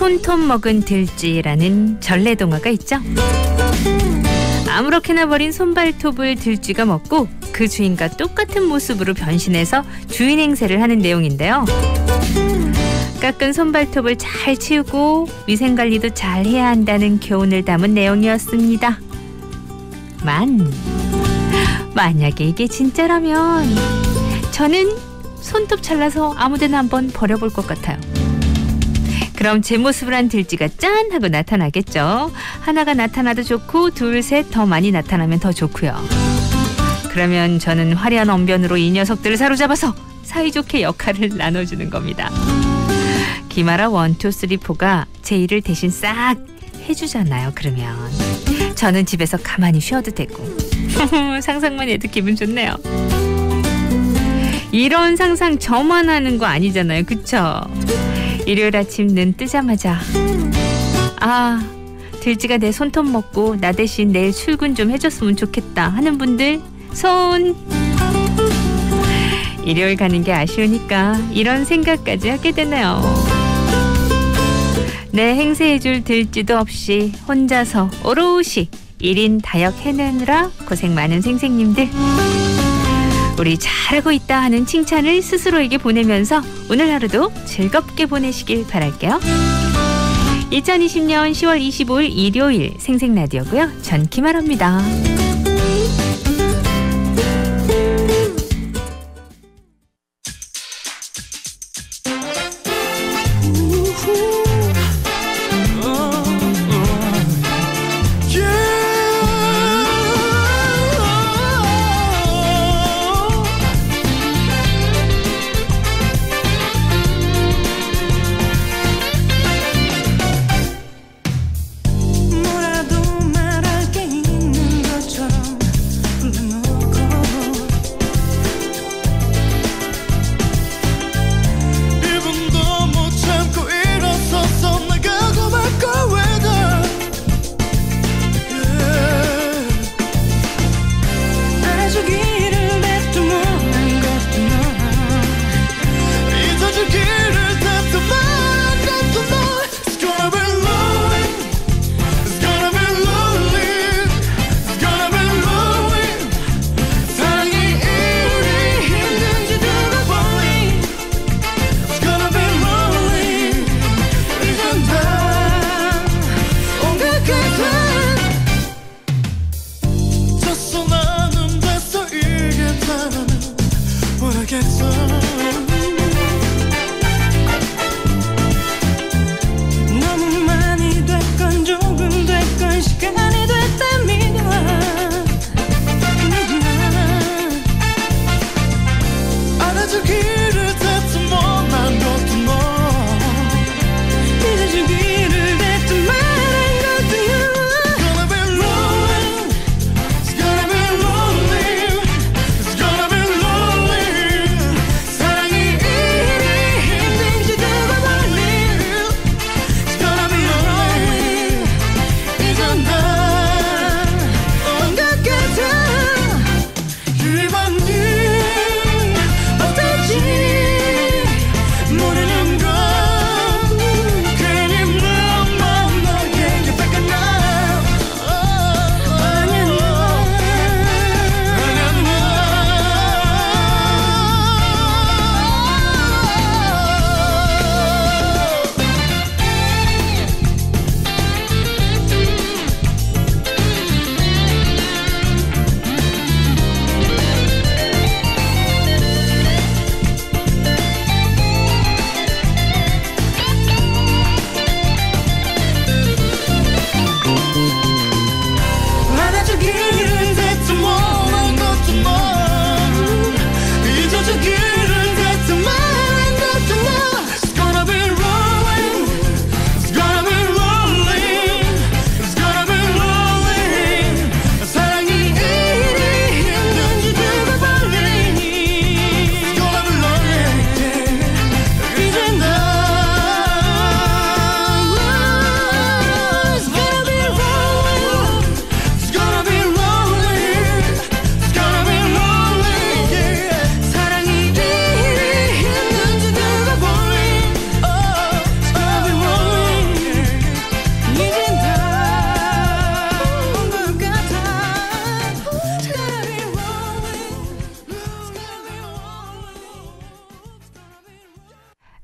손톱 먹은 들쥐라는 전래동화가 있죠. 아무렇게나 버린 손발톱을 들쥐가 먹고 그 주인과 똑같은 모습으로 변신해서 주인 행세를 하는 내용인데요. 깎은 손발톱을 잘 치우고 위생관리도 잘 해야 한다는 교훈을 담은 내용이었습니다. 만약에 이게 진짜라면 저는 손톱 잘라서 아무데나 한번 버려볼 것 같아요. 그럼 제 모습을 한 들쥐가 짠 하고 나타나겠죠. 하나가 나타나도 좋고 둘, 셋 더 많이 나타나면 더 좋고요. 그러면 저는 화려한 언변으로 이 녀석들을 사로잡아서 사이좋게 역할을 나눠주는 겁니다. 김아라 1, 2, 3, 4가 제 일을 대신 싹 해주잖아요. 그러면 저는 집에서 가만히 쉬어도 되고 상상만 해도 기분 좋네요. 이런 상상 저만 하는 거 아니잖아요. 그쵸? 일요일 아침 눈 뜨자마자 들쥐가 내 손톱 먹고 나 대신 내일 출근 좀 해줬으면 좋겠다 하는 분들 손. 일요일 가는 게 아쉬우니까 이런 생각까지 하게 되네요. 내 행세해줄 들쥐도 없이 혼자서 오롯이 1인 다역 해내느라 고생 많은 생생님들, 우리 잘하고 있다 하는 칭찬을 스스로에게 보내면서 오늘 하루도 즐겁게 보내시길 바랄게요. 2020년 10월 25일 일요일 생생라디오고요. 전 김아라입니다.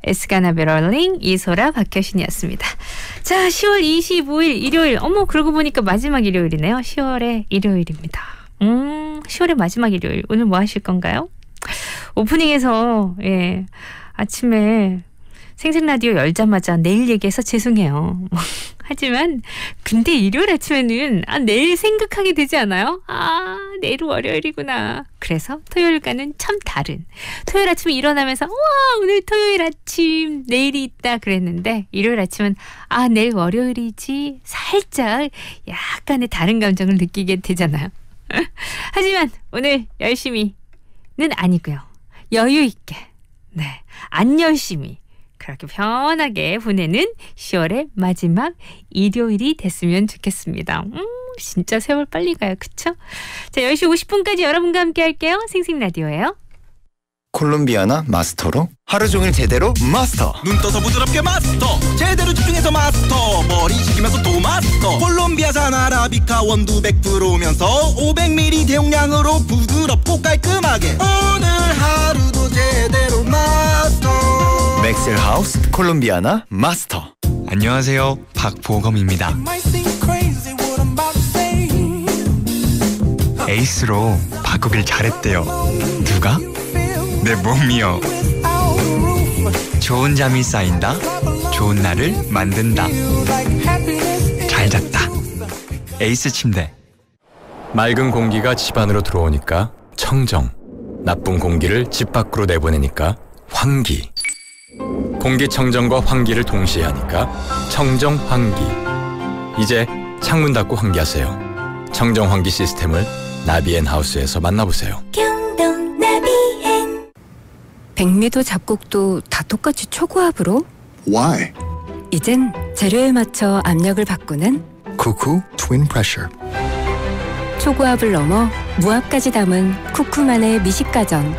에스가나베럴링, 이소라, 박효신이었습니다. 자, 10월 25일 일요일. 어머, 그러고 보니까 마지막 일요일이네요. 10월의 일요일입니다. 10월의 마지막 일요일. 오늘 뭐 하실 건가요? 오프닝에서 아침에 생생라디오 열자마자 내일 얘기해서 죄송해요. 하지만 근데 일요일 아침에는 내일 생각하게 되지 않아요? 내일은 월요일이구나. 그래서 토요일과는 참 다른, 토요일 아침에 일어나면서 와, 오늘 토요일 아침, 내일이 있다 그랬는데 일요일 아침은 내일 월요일이지, 살짝 약간의 다른 감정을 느끼게 되잖아요. 하지만 오늘 열심히는 아니고요. 여유 있게, 안 열심히 그렇게 편하게 보내는 10월의 마지막 일요일이 됐으면 좋겠습니다. 진짜 세월 빨리 가요. 그쵸? 자, 10시 50분까지 여러분과 함께 할게요. 생생라디오예요. 콜롬비아나 마스터로 하루 종일 제대로 마스터. 눈 떠서 부드럽게 마스터. 제대로 집중해서 마스터. 머리 식히면서 또 마스터. 콜롬비아산 아라비카 원두 100%면서 500ml 대용량으로 부드럽고 깔끔하게. 오늘 하루도 제대로 마스터. 맥셀하우스 콜롬비아나 마스터. 안녕하세요, 박보검입니다. 에이스로 바꾸길 잘했대요. 누가? 내 몸이요. 좋은 잠이 쌓인다. 좋은 날을 만든다. 잘 잤다. 에이스 침대. 맑은 공기가 집 안으로 들어오니까 청정, 나쁜 공기를 집 밖으로 내보내니까 환기. 공기청정과 환기를 동시에 하니까 청정환기. 이제 창문 닫고 환기하세요. 청정환기 시스템을 나비앤하우스에서 만나보세요. 백미도 잡곡도 다 똑같이 초고압으로? Why? 이젠 재료에 맞춰 압력을 바꾸는 쿠쿠 트윈 프레셔. 초고압을 넘어 무압까지 담은 쿠쿠만의 미식가전.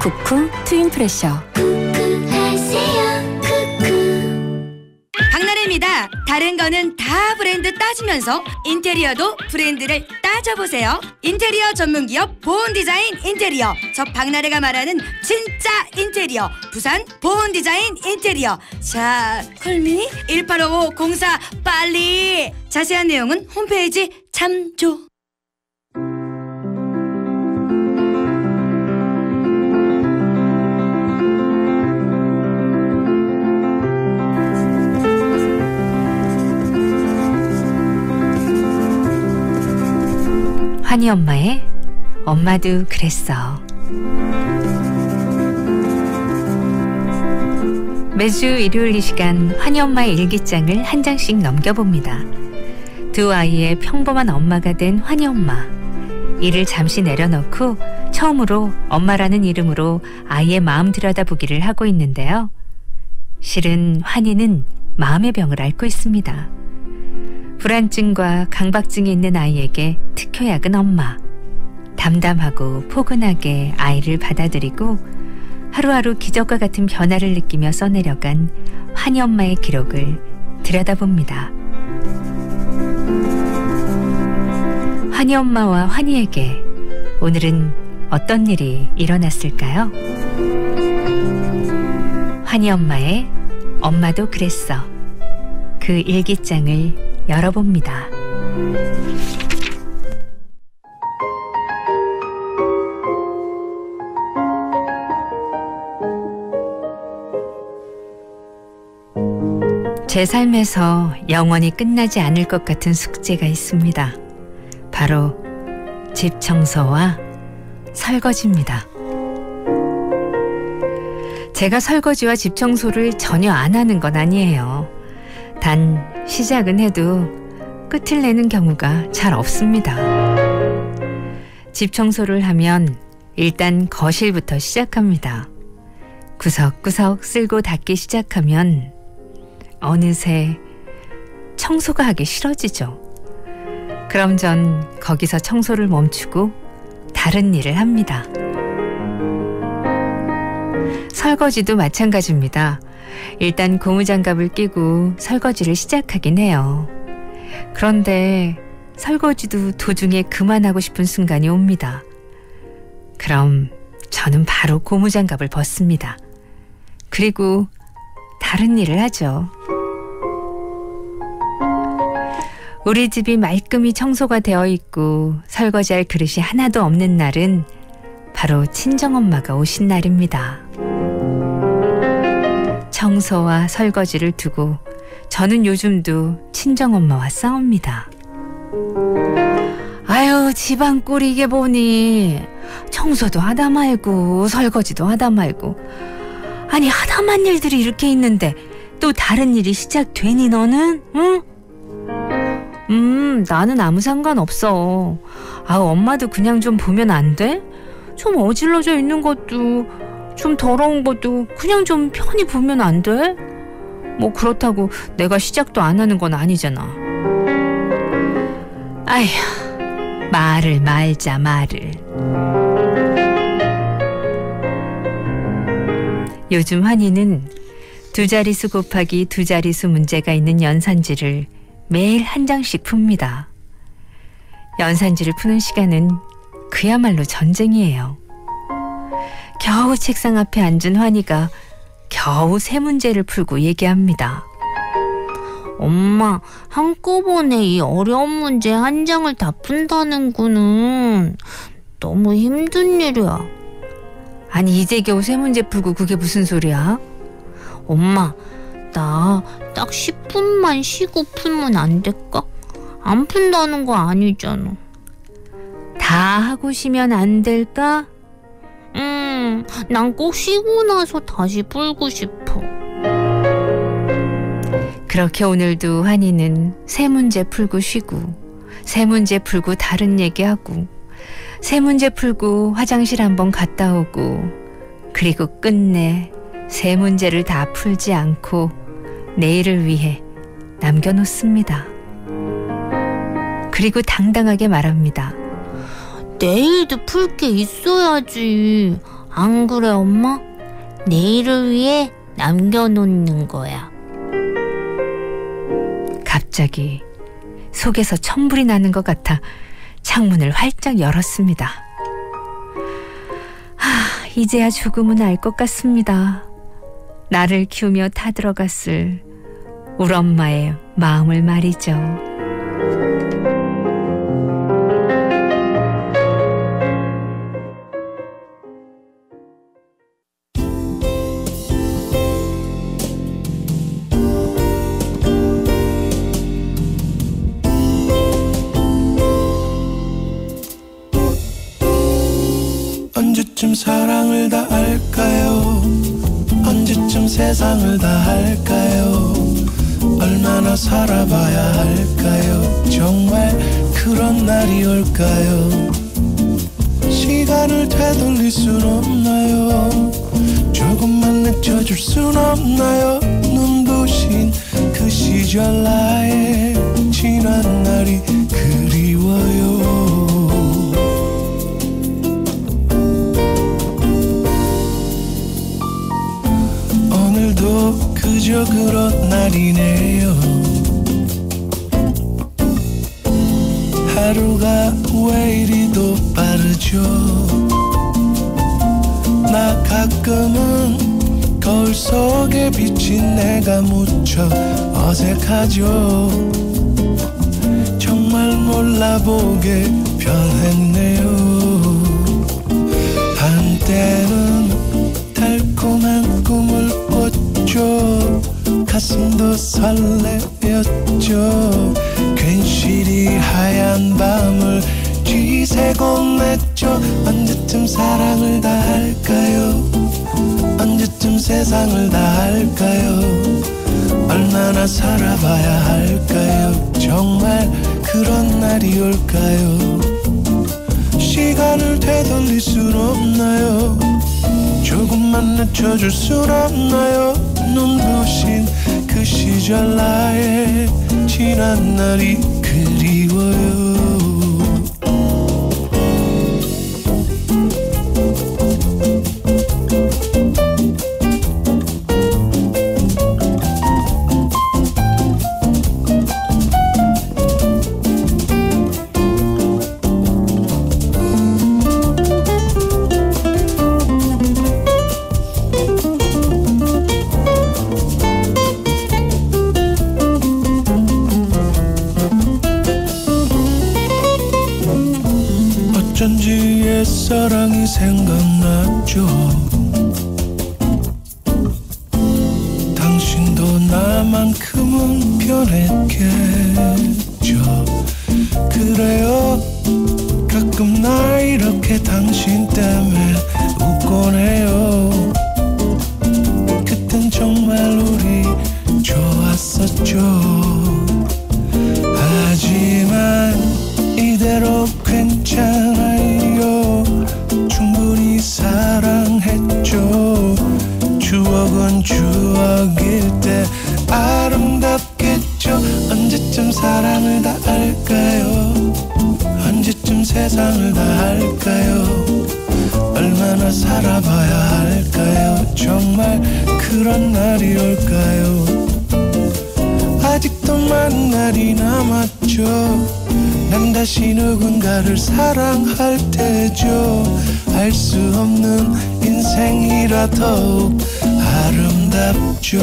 쿠쿠 트윈 프레셔. 박나래입니다. 다른 거는 다 브랜드 따지면서 인테리어도 브랜드를 따져보세요. 인테리어 전문기업 보온디자인 인테리어. 저 박나래가 말하는 진짜 인테리어. 부산 보온디자인 인테리어. 자, 콜미 185504 빨리. 자세한 내용은 홈페이지 참조. 환희 엄마의 엄마도 그랬어. 매주 일요일 이 시간 환희 엄마의 일기장을 한 장씩 넘겨봅니다. 두 아이의 평범한 엄마가 된 환희 엄마. 일을 잠시 내려놓고 처음으로 엄마라는 이름으로 아이의 마음 들여다보기를 하고 있는데요. 실은 환희는 마음의 병을 앓고 있습니다. 불안증과 강박증이 있는 아이에게 특효약은 엄마. 담담하고 포근하게 아이를 받아들이고 하루하루 기적과 같은 변화를 느끼며 써내려간 환희 엄마의 기록을 들여다봅니다. 환희 엄마와 환희에게 오늘은 어떤 일이 일어났을까요? 환희 엄마의 엄마도 그랬어. 그 일기장을 열어봅니다. 제 삶에서 영원히 끝나지 않을 것 같은 숙제가 있습니다. 바로 집 청소와 설거지입니다. 제가 설거지와 집 청소를 전혀 안 하는 건 아니에요. 단 시작은 해도 끝을 내는 경우가 잘 없습니다. 집 청소를 하면 일단 거실부터 시작합니다. 구석구석 쓸고 닦기 시작하면 어느새 청소가 하기 싫어지죠. 그럼 전 거기서 청소를 멈추고 다른 일을 합니다. 설거지도 마찬가지입니다. 일단 고무장갑을 끼고 설거지를 시작하긴 해요. 그런데 설거지도 도중에 그만하고 싶은 순간이 옵니다. 그럼 저는 바로 고무장갑을 벗습니다. 그리고 다른 일을 하죠. 우리 집이 말끔히 청소가 되어 있고 설거지할 그릇이 하나도 없는 날은 바로 친정엄마가 오신 날입니다. 청소와 설거지를 두고 저는 요즘도 친정엄마와 싸웁니다. 아유, 집안 꼴이 이게 보니 청소도 하다 말고 설거지도 하다 말고, 아니 하다만 일들이 이렇게 있는데 또 다른 일이 시작되니 너는? 응? 나는 아무 상관없어. 엄마도 그냥 좀 보면 안 돼? 좀 어질러져 있는 것도 좀 더러운 것도 그냥 좀 편히 보면 안 돼? 뭐 그렇다고 내가 시작도 안 하는 건 아니잖아. 아휴, 말을 말자 말을. 요즘 환희는 두 자릿수 곱하기 두 자릿수 문제가 있는 연산지를 매일 한 장씩 풉니다. 연산지를 푸는 시간은 그야말로 전쟁이에요. 겨우 책상 앞에 앉은 환희가 겨우 세 문제를 풀고 얘기합니다. 엄마, 한꺼번에 이 어려운 문제 한 장을 다 푼다는 거는 너무 힘든 일이야. 아니 이제 겨우 세 문제 풀고 그게 무슨 소리야? 엄마, 나 딱 10분만 쉬고 풀면 안 될까? 안 푼다는 거 아니잖아. 다 하고 쉬면 안 될까? 난 꼭 쉬고 나서 다시 풀고 싶어. 그렇게 오늘도 환희는 세 문제 풀고 쉬고, 세 문제 풀고 다른 얘기하고, 세 문제 풀고 화장실 한번 갔다 오고, 그리고 끝내 세 문제를 다 풀지 않고 내일을 위해 남겨놓습니다. 그리고 당당하게 말합니다. 내일도 풀 게 있어야지. 안 그래, 엄마? 내일을 위해 남겨놓는 거야. 갑자기 속에서 천불이 나는 것 같아 창문을 활짝 열었습니다. 이제야 조금은 알 것 같습니다. 나를 키우며 타들어갔을 우리 엄마의 마음을 말이죠. 언제쯤 사랑을 다 알까요? 언제쯤 세상을 다 할까요? 얼마나 살아봐야 할까요? 정말 그런 날이 올까요? 시간을 되돌릴 순 없나요? 조금만 늦춰줄 순 없나요? 눈부신 그 시절 나의 지난 날이 그리워요. 오늘도 그저 그런 날이네요. 하루가 왜 이리도 빠르죠? 나 가끔은 거울 속에 비친 내가 무척 어색하죠. 정말 몰라보게 변했네요. 한때는 달콤한 꿈을 꿨죠. 가슴도 설레였죠. 괜시리 하얀 밤을 지새고 맺죠. 언제쯤 사랑을 다 할까요? 언제쯤 세상을 다 할까요? 얼마나 살아봐야 할까요? 정말 그런 날이 올까요? 시간을 되돌릴 순 없나요? 조금만 늦춰줄 순 없나요? 눈부신 그 시절 나의 지난 날이 그리워요. 첫사랑이 생각났죠. 당신도 나만큼은 변했겠죠. 그래요, 가끔 나 이렇게 당신 때문에 웃곤 해요. 그땐 정말 우리 좋았었죠. 하지만 이대로 괜찮아요. 충분히 사랑했죠. 추억은 추억일 때 아름답겠죠. 언제쯤 사랑을 다 할까요? 언제쯤 세상을 다 할까요? 얼마나 살아봐야 할까요? 정말 그런 날이 올까요? 아직도 많은 날이 남았죠. 난 다시 누군가를 사랑할 테죠. 알 수 없는 인생이라 더욱 아름답죠.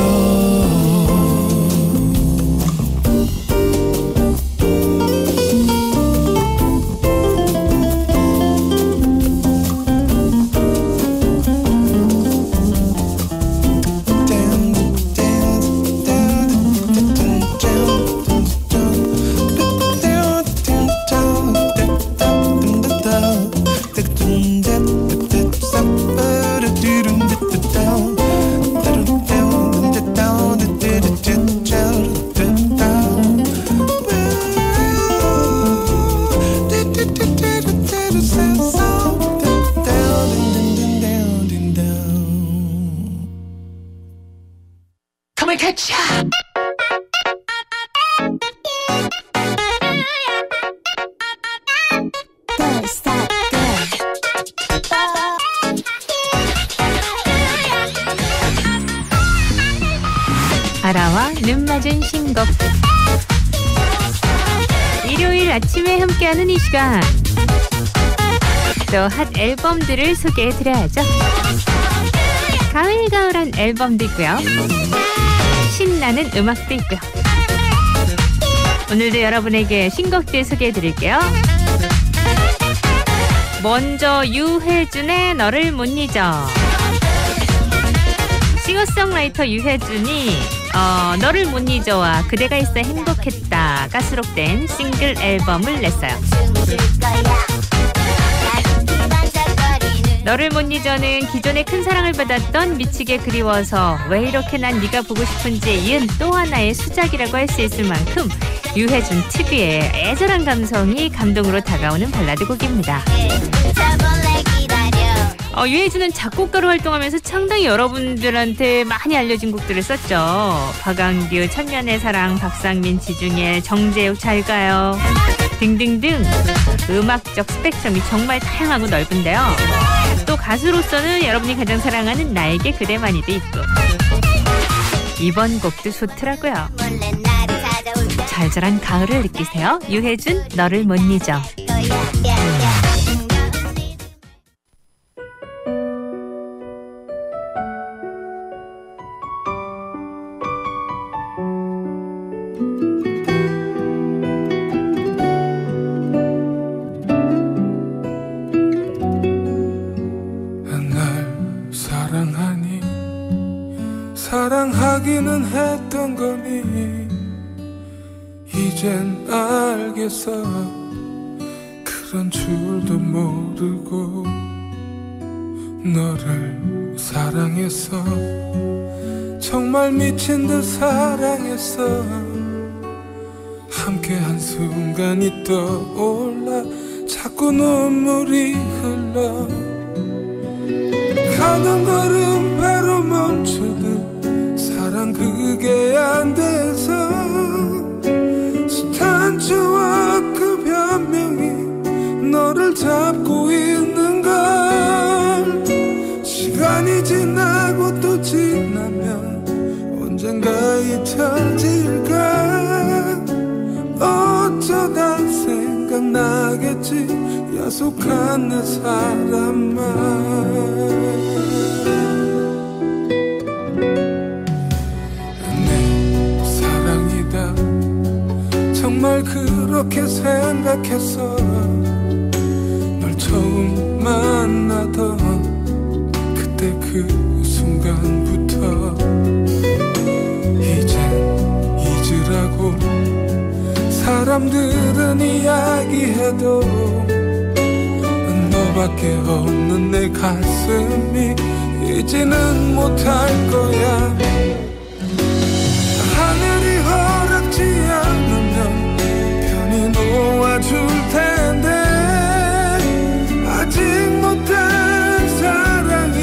아라와 눈 맞은 신곡. 일요일 아침에 함께하는 이 시간, 또 핫 앨범들을 소개해드려야죠. 가을가을한 앨범도 있고요, 신나는 음악도 있고요. 오늘도 여러분에게 신곡들 소개해드릴게요. 먼저 유해준의 너를 못 잊어. 싱어송라이터 유해준이 너를 못 잊어와 그대가 있어 행복했다가 수록된 싱글 앨범을 냈어요. 너를 못 잊어는 기존에 큰 사랑을 받았던 미치게 그리워서 왜 이렇게 난 네가 보고 싶은지에 이은 또 하나의 수작이라고 할 수 있을 만큼 유해준 특유의 애절한 감성이 감동으로 다가오는 발라드 곡입니다. 유해준은 작곡가로 활동하면서 상당히 여러분들한테 많이 알려진 곡들을 썼죠. 박완규, 천년의 사랑, 박상민, 지중해, 정재욱, 잘가요 등등등. 음악적 스펙트럼이 정말 다양하고 넓은데요. 또 가수로서는 여러분이 가장 사랑하는 나에게 그대만이도 있고. 이번 곡도 좋더라고요. 잘잘한 가을을 느끼세요. 유해준, 너를 못 잊어. 사랑하기는 했던 거니 이젠 알겠어. 그런 줄도 모르고 너를 사랑했어. 정말 미친 듯 사랑했어. 함께한 순간이 떠올라 자꾸 눈물이 흘러. 가던 걸음 배로 멈추듯 사랑 그게 안 돼서 숱한 추억 그 변명이 너를 잡고 있는 걸. 시간이 지나고 또 지나면 언젠가 잊혀질까. 어쩌다 생각나겠지 약속한 내 사람만. 정말 그렇게 생각했어. 널 처음 만나던 그때 그 순간부터 이젠 잊으라고 사람들은 이야기해도 너밖에 없는 내 가슴이 이제는 못할 거야. 하늘이 허락지 않으면 편히 놓아줄 텐데 아직 못한 사랑이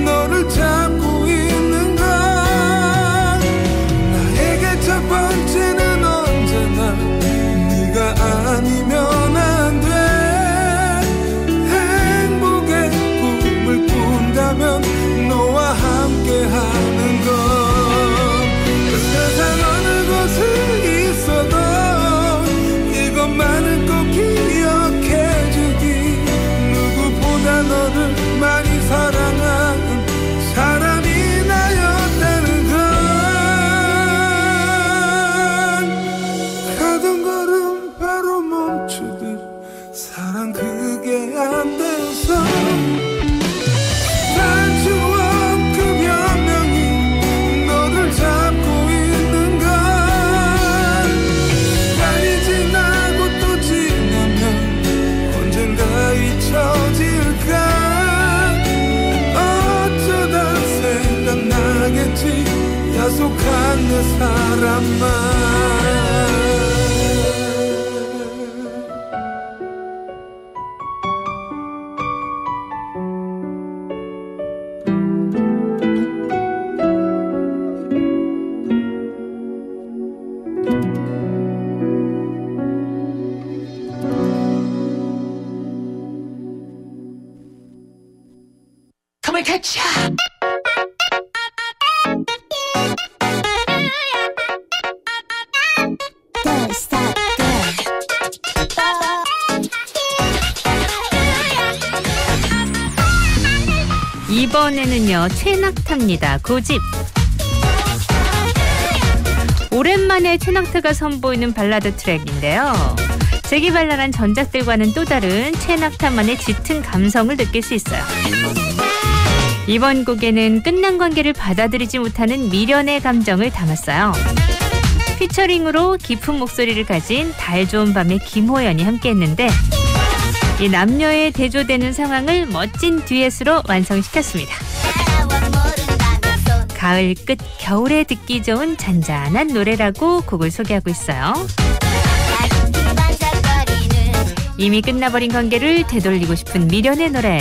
너를 잡고 있는 건 나에게 첫 번째는 언제나 네가 아니면 안 돼. 행복의 꿈을 꾼다면 너와 함께하는 건 세상 어느 곳에 있어도 이것만은 꼭 기억해주기. 누구보다 너를 많이 사랑하는 사람이 나였다는 건 가던 걸음 바로 멈추듯 사랑 그게 안 돼서 단추와 그 변명이 너를 잡고 있는 건 시간이 지나고 또 지나면 언젠가 잊혀질까. 어쩌다 생각나겠지 약속한 내 사람만. 이번에는요 최낙타입니다. 고집. 오랜만에 최낙타가 선보이는 발라드 트랙인데요. 재기발랄한 전작들과는 또 다른 최낙타만의 짙은 감성을 느낄 수 있어요. 이번 곡에는 끝난 관계를 받아들이지 못하는 미련의 감정을 담았어요. 피처링으로 깊은 목소리를 가진 달 좋은 밤의 김호연이 함께했는데 이 남녀의 대조되는 상황을 멋진 듀엣으로 완성시켰습니다. 가을 끝 겨울에 듣기 좋은 잔잔한 노래라고 곡을 소개하고 있어요. 이미 끝나버린 관계를 되돌리고 싶은 미련의 노래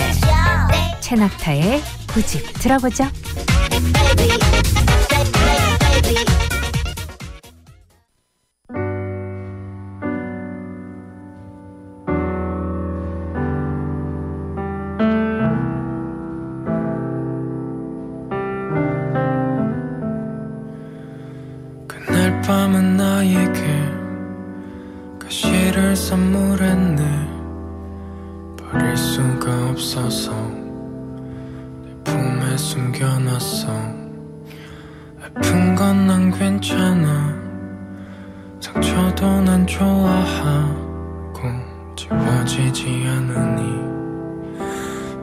최낙타의 고집 들어보죠. 그날 밤은 나에게 가시를 선물했네. 버릴 수가 없어서 품에 숨겨놨어. 아픈 건 난 괜찮아. 상처도 난 좋아하고 지워지지 않으니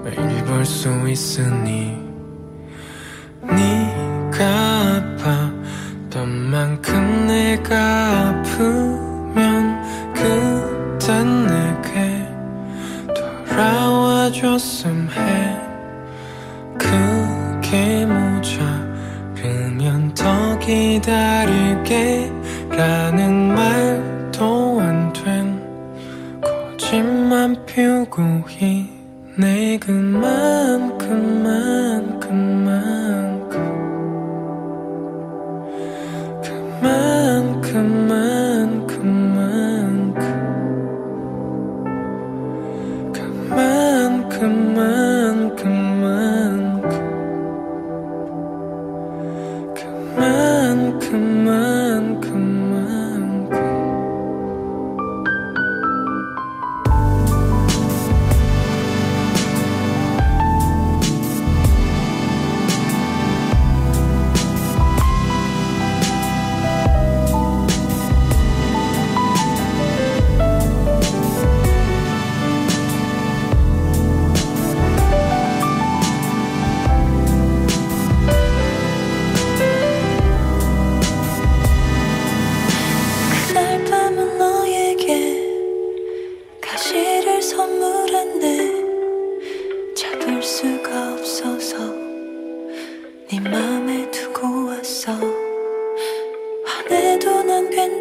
매일 볼 수 있으니 네가 아팠던 만큼 내가 아프면 그땐 내게 돌아와줬음 해. 그게 모자르면 더 기다릴게 라는 말도 안 된 거짓말 피우고 있네.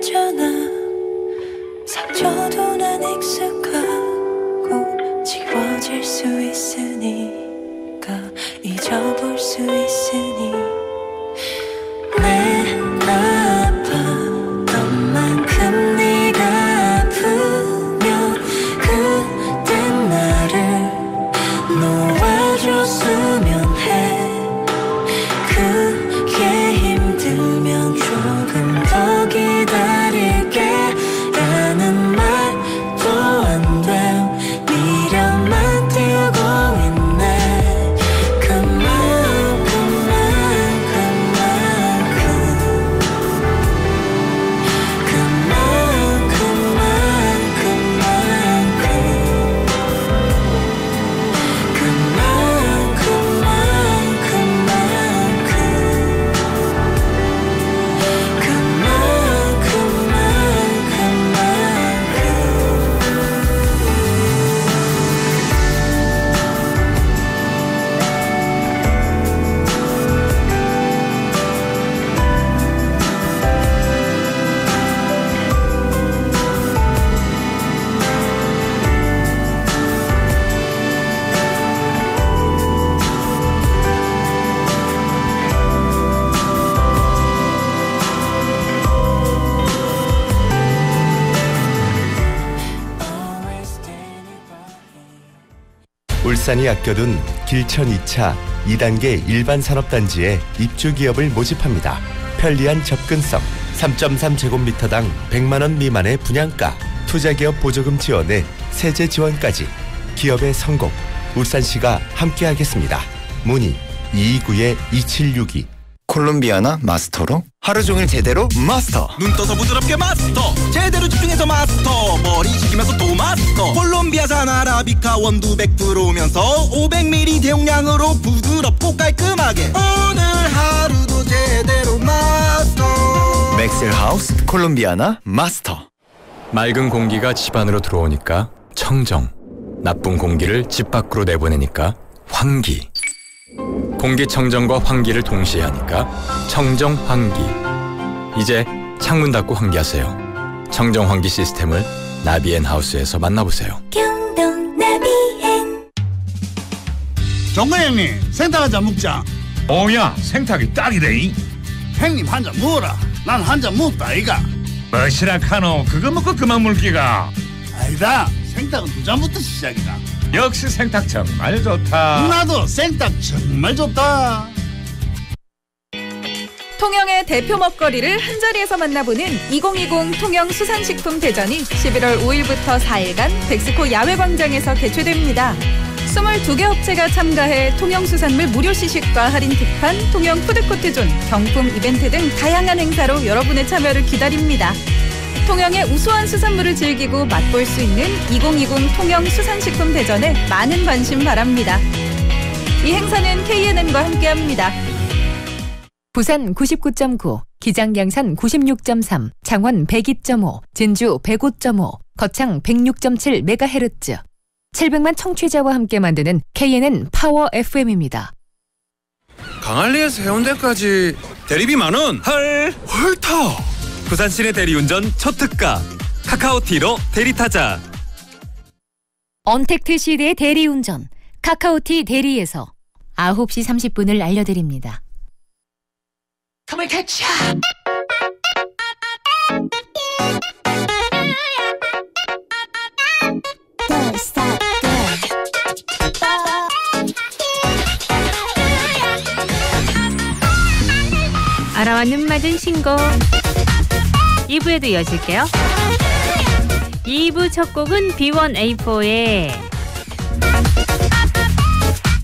괜찮아. 상처도 난 익숙하고 지워질 수 있으니까 잊어볼 수 있으니 내가 아팠던 만큼 네가 아프면 그땐 나를 놓아줬으면 해. 그게 힘들면 조금 더 기다릴게 라는 말도 안 돼. 미련만 띄우고 있네. 울산이 아껴둔 길천 2차 2단계 일반 산업단지에 입주기업을 모집합니다. 편리한 접근성, 3.3제곱미터당 100만원 미만의 분양가, 투자기업 보조금 지원에 세제 지원까지 기업의 성공, 울산시가 함께하겠습니다. 문의 229-2762. 콜롬비아나 마스터로 하루 종일 제대로 마스터. 눈 떠서 부드럽게 마스터. 제대로 집중해서 마스터. 머리 식히면서 또 마스터. 콜롬비아산 아라비카 원두 100%면서 500ml 대용량으로 부드럽고 깔끔하게 오늘 하루도 제대로 마스터. 맥셀하우스 콜롬비아나 마스터. 맑은 공기가 집 안으로 들어오니까 청정, 나쁜 공기를 집 밖으로 내보내니까 환기. 공기청정과 환기를 동시에 하니까 청정환기. 이제 창문 닫고 환기하세요. 청정환기 시스템을 나비앤하우스에서 만나보세요. 경동 나비앤. 정근 형님, 생닭 한잔 먹자. 오야, 생닭이 딱이래. 형님 한 잔 먹어라. 난 한 잔 먹다 이가. 뭐시라 카노, 그거 먹고 그만 물기가. 아니다, 생닭은 두 잔부터 시작이다. 역시 생닭 정말 좋다. 나도 생닭 정말 좋다. 통영의 대표 먹거리를 한자리에서 만나보는 2020 통영 수산식품 대전이 11월 5일부터 4일간 백스코 야외광장에서 개최됩니다. 22개 업체가 참가해 통영 수산물 무료 시식과 할인 특판, 통영 푸드코트존, 경품 이벤트 등 다양한 행사로 여러분의 참여를 기다립니다. 통영의 우수한 수산물을 즐기고 맛볼 수 있는 2020 통영 수산식품 대전에 많은 관심 바랍니다. 이 행사는 KNN과 함께합니다. 부산 99.9, 기장 양산 96.3, 창원 102.5, 진주 105.5, 거창 106.7MHz. 700만 청취자와 함께 만드는 KNN 파워 FM입니다. 강한리에서 해운대까지 대리비 만원. 헐 헐터. 부산 시내 대리운전 초특가. 카카오티로 대리타자. 언택트 시대의 대리운전. 카카오티 대리에서 9시 30분을 알려드립니다. Come and catch ya. 알아맞는 맞은 신곡 2부에도 이어질게요. 2부 첫 곡은 B1A4의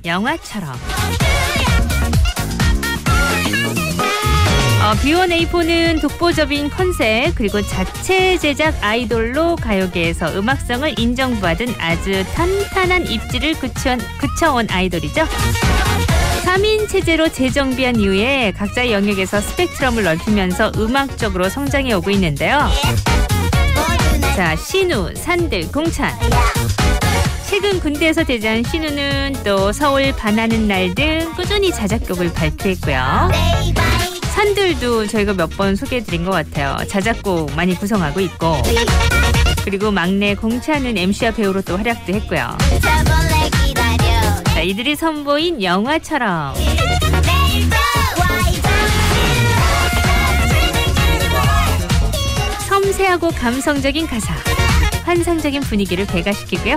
영화처럼. B1A4는 독보적인 컨셉 그리고 자체 제작 아이돌로 가요계에서 음악성을 인정받은 아주 탄탄한 입지를 굳혀온 아이돌이죠. 3인 체제로 재정비한 이후에 각자의 영역에서 스펙트럼을 넓히면서 음악적으로 성장해 오고 있는데요. 자, 신우, 산들, 공찬. 최근 군대에서 데뷔한 신우는 또 서울 반하는 날 등 꾸준히 자작곡을 발표했고요. 판들도 저희가 몇 번 소개해드린 것 같아요. 자작곡 많이 구성하고 있고, 그리고 막내 공차는 MC와 배우로 또 활약도 했고요. 자, 이들이 선보인 영화처럼. 섬세하고 감성적인 가사, 환상적인 분위기를 배가시키고요.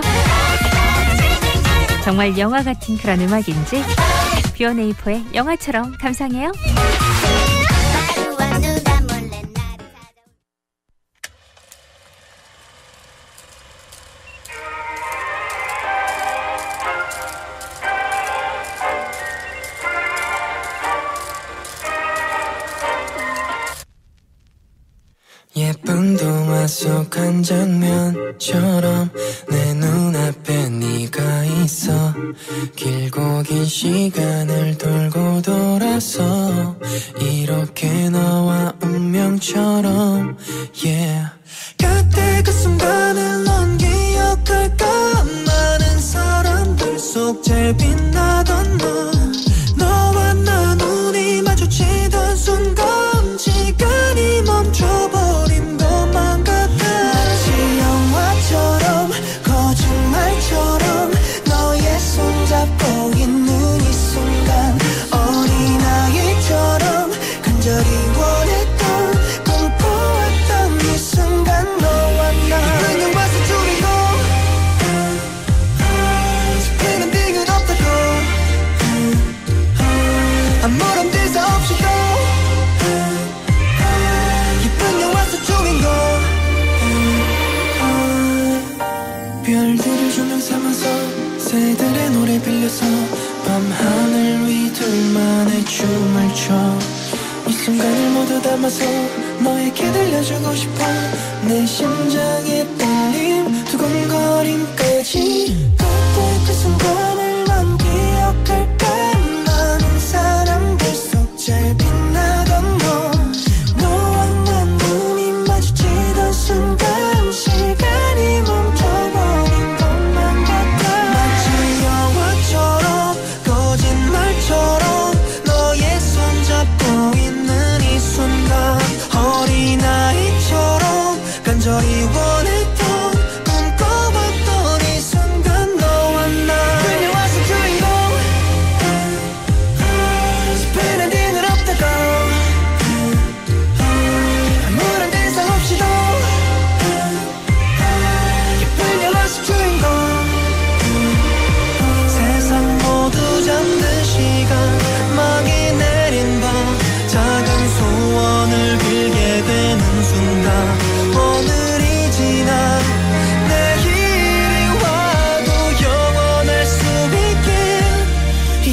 정말 영화 같은 그런 음악인지 비어네이퍼의 영화처럼 감상해요. 예쁜 동화 속 한 장면처럼 내 눈앞에 네가 있어. 길고 긴 시간을 돌고 돌아서 이렇게 너와 운명처럼 yeah. 그때 그 순간을 넌 기억할까? 많은 사람들 속 제일 빛나던 너. 너와 나 눈이 마주치던 순간 시간이 멈춰버린 것만 같아. 마치 영화처럼 거짓말처럼 너의 손잡고 있는 이 순간 어린아이처럼 간절히 원했던 꿈꿔왔던 이 순간 너와 나 그냥 와서 주인공 스피는 딩은 없다고 아무런 대사 없이도 예쁜 영화 속 주인공 별들을 조명 삼아서 새들의 노래 빌려서 밤하늘 위 둘만의 춤을 춰. 이 순간을 모두 담아서 너에게 들려주고 싶어. 내 심장의 떨림 두근거림까지. 그때 그 순간을 넌 기억할까? 많은 사람들 속 제일 빛나던 너. 너와 난 눈이 마주치던 순간 시간이 멈춰버린 것만 같아. 마치 영화처럼 거짓말처럼 너의 손잡고 있는 이 순간 어린아이처럼 간절히 원했던 꿈꿔왔던 이 순간 너와 나 그냥 와서 주인공 스피는 딩은 없다고 아무런 대사 없이도 예쁜 영화 속 주인공 세상 모두 잠든 시간 막이 내린 밤 작은 소원을 빌게 되는 순간 오늘이 지나 내일이 와도 영원할 수 있길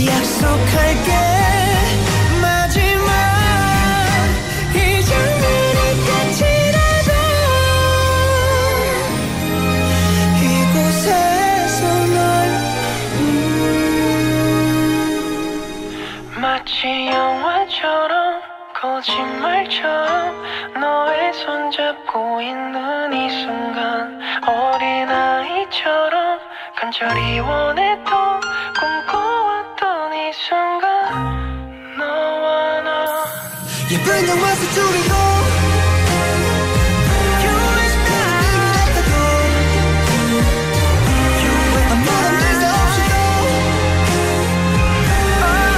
약속할게. 마지막 이 장면이 끝이라도 이곳에서 널 마치 영화처럼 거짓말처럼 너의 손잡고 있는 이 순간 어린아이처럼 간절히 원했던 꿈꿔왔던 이 순간 너와 나 예쁜 영화 속 주인공 아무런 대사 없이도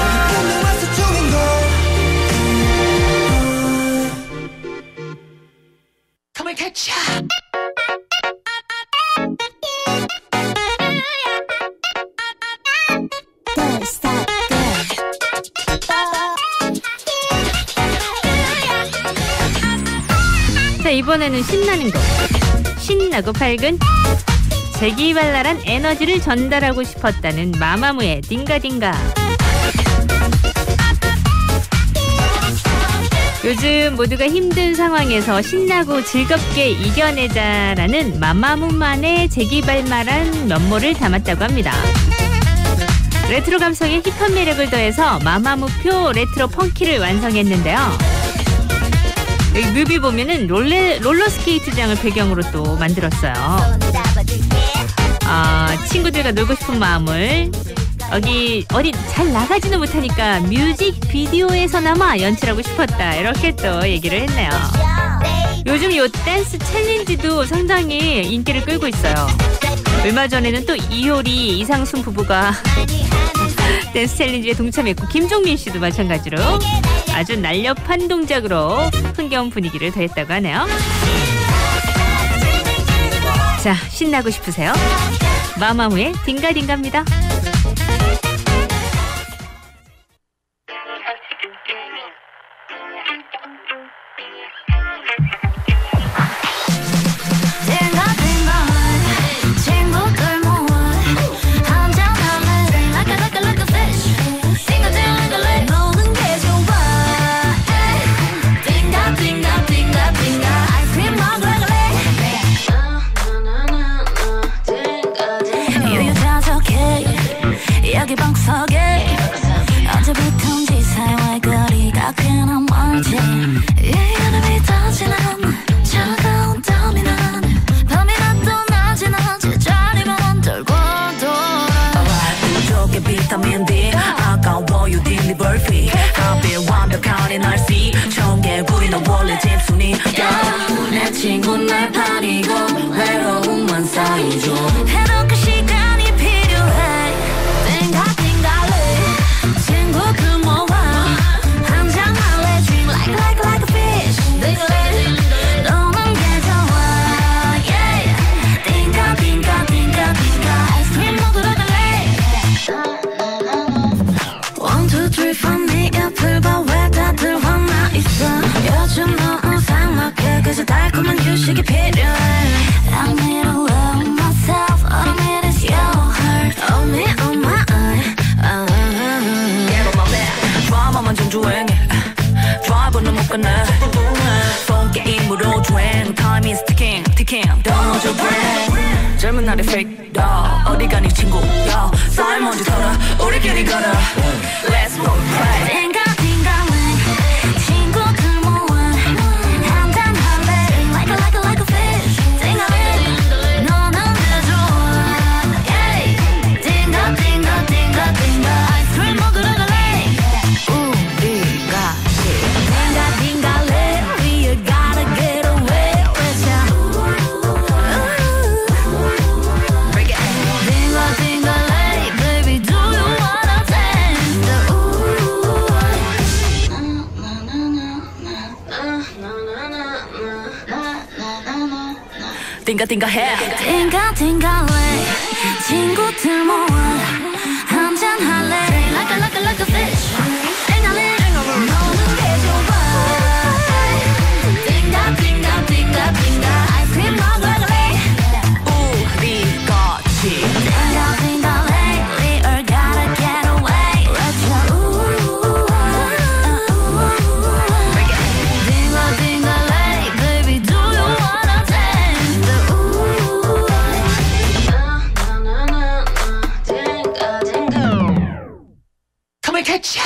예쁜 영화 속 주인공 Come and catch ya. 자, 이번에는 신나는 곡. 신나고 밝은 재기발랄한 에너지를 전달하고 싶었다는 마마무의 딩가딩가. 요즘 모두가 힘든 상황에서 신나고 즐겁게 이겨내자라는 마마무만의 재기발랄한 면모를 담았다고 합니다. 레트로 감성에 힙한 매력을 더해서 마마무표 레트로 펑키를 완성했는데요. 여기 뮤비 보면은 롤러스케이트장을 배경으로 또 만들었어요. 친구들과 놀고 싶은 마음을 어디 잘 나가지는 못하니까 뮤직비디오에서나마 연출하고 싶었다. 이렇게 또 얘기를 했네요. 요즘 요 댄스 챌린지도 상당히 인기를 끌고 있어요. 얼마 전에는 또 이효리, 이상순 부부가 댄스 챌린지에 동참했고 김종민 씨도 마찬가지로 아주 날렵한 동작으로 흥겨운 분위기를 더했다고 하네요. 자, 신나고 싶으세요? 마마무의 딩가딩가입니다. 여기 방석에 언제부턴지 사이와의 거리가 꽤나 멀지 이 여름이 터지는 차가운 땀이 나는 밤이나 또 낮이 제자리만 돌고 돌아 부족해 비타민 D 아까워요 딜리버리 피 하필 완벽한 날씨 청개 부리는 원래 집순이 내 친구 날 버리고 외로움만 쌓이죠 해놓고 시간이 필요해 친구들 모아 한잔 할래 Dream like a fish 너는 게 좋아 yeah 띵까 띵까 띵까 띵까 아이스크림 먹으러 갈래 1, 2, 3, 4 네 옆을 봐 왜 다들 화나 있어 요즘 너무 삭막해 그래서 달콤한 휴식이 필요해 I need to love myself all I need is your heart Oh me oh my 드라마만 좀 주행해 드라이브는 못 가네 폰 게임으로 주행 Time is ticking ticking Don't hold your breath 젊은 날의 fake dog 어디 가니 친구야 쌓인 먼지 털어 우리끼리 걸어 Let's roll play 띵가 띵가ling 친구들 모아 한잔 할래 Like a fish 띵가ling 너는 내 좋아 yeah 띵가 띵가 띵가 띵가 아이스크림 먹으러 갈래 띵가띵가 해 띵가띵가래 친구들 모아 한잔 할래 Like a fish 띵가링 너는 게 좋아 띵가띵가 띵가 띵가 아이스크림 먹으러 갈래 우리 같이 띵가띵가 lately or gotta get away Let's go 띵가띵가 late baby do you wanna dance Come and catch ya.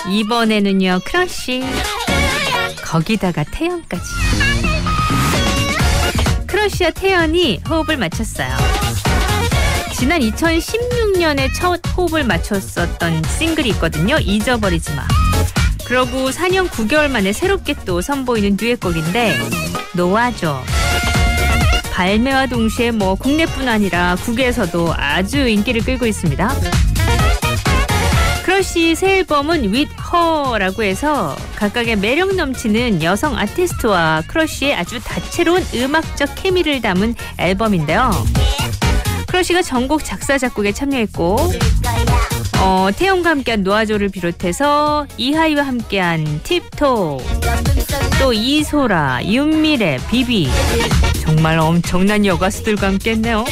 이번에는요 크러쉬 거기다가 태연까지 크러쉬와 태연이 호흡을 맞췄어요. 지난 2016년에 첫 호흡을 맞췄었던 싱글이 있거든요. 잊어버리지 마. 그러고 4년 9개월 만에 새롭게 또 선보이는 듀엣곡인데 놓아줘. 발매와 동시에 국내뿐 아니라 국외에서도 아주 인기를 끌고 있습니다. 크러쉬 새 앨범은 With Her라고 해서 각각의 매력 넘치는 여성 아티스트와 크러쉬의 아주 다채로운 음악적 케미를 담은 앨범인데요. 크러쉬가 전곡 작사 작곡에 참여했고 태연과 함께한 놓아줘를 비롯해서 이하이와 함께한 팁토 또 이소라, 윤미래, 비비 정말 엄청난 여가수들과 함께했네요.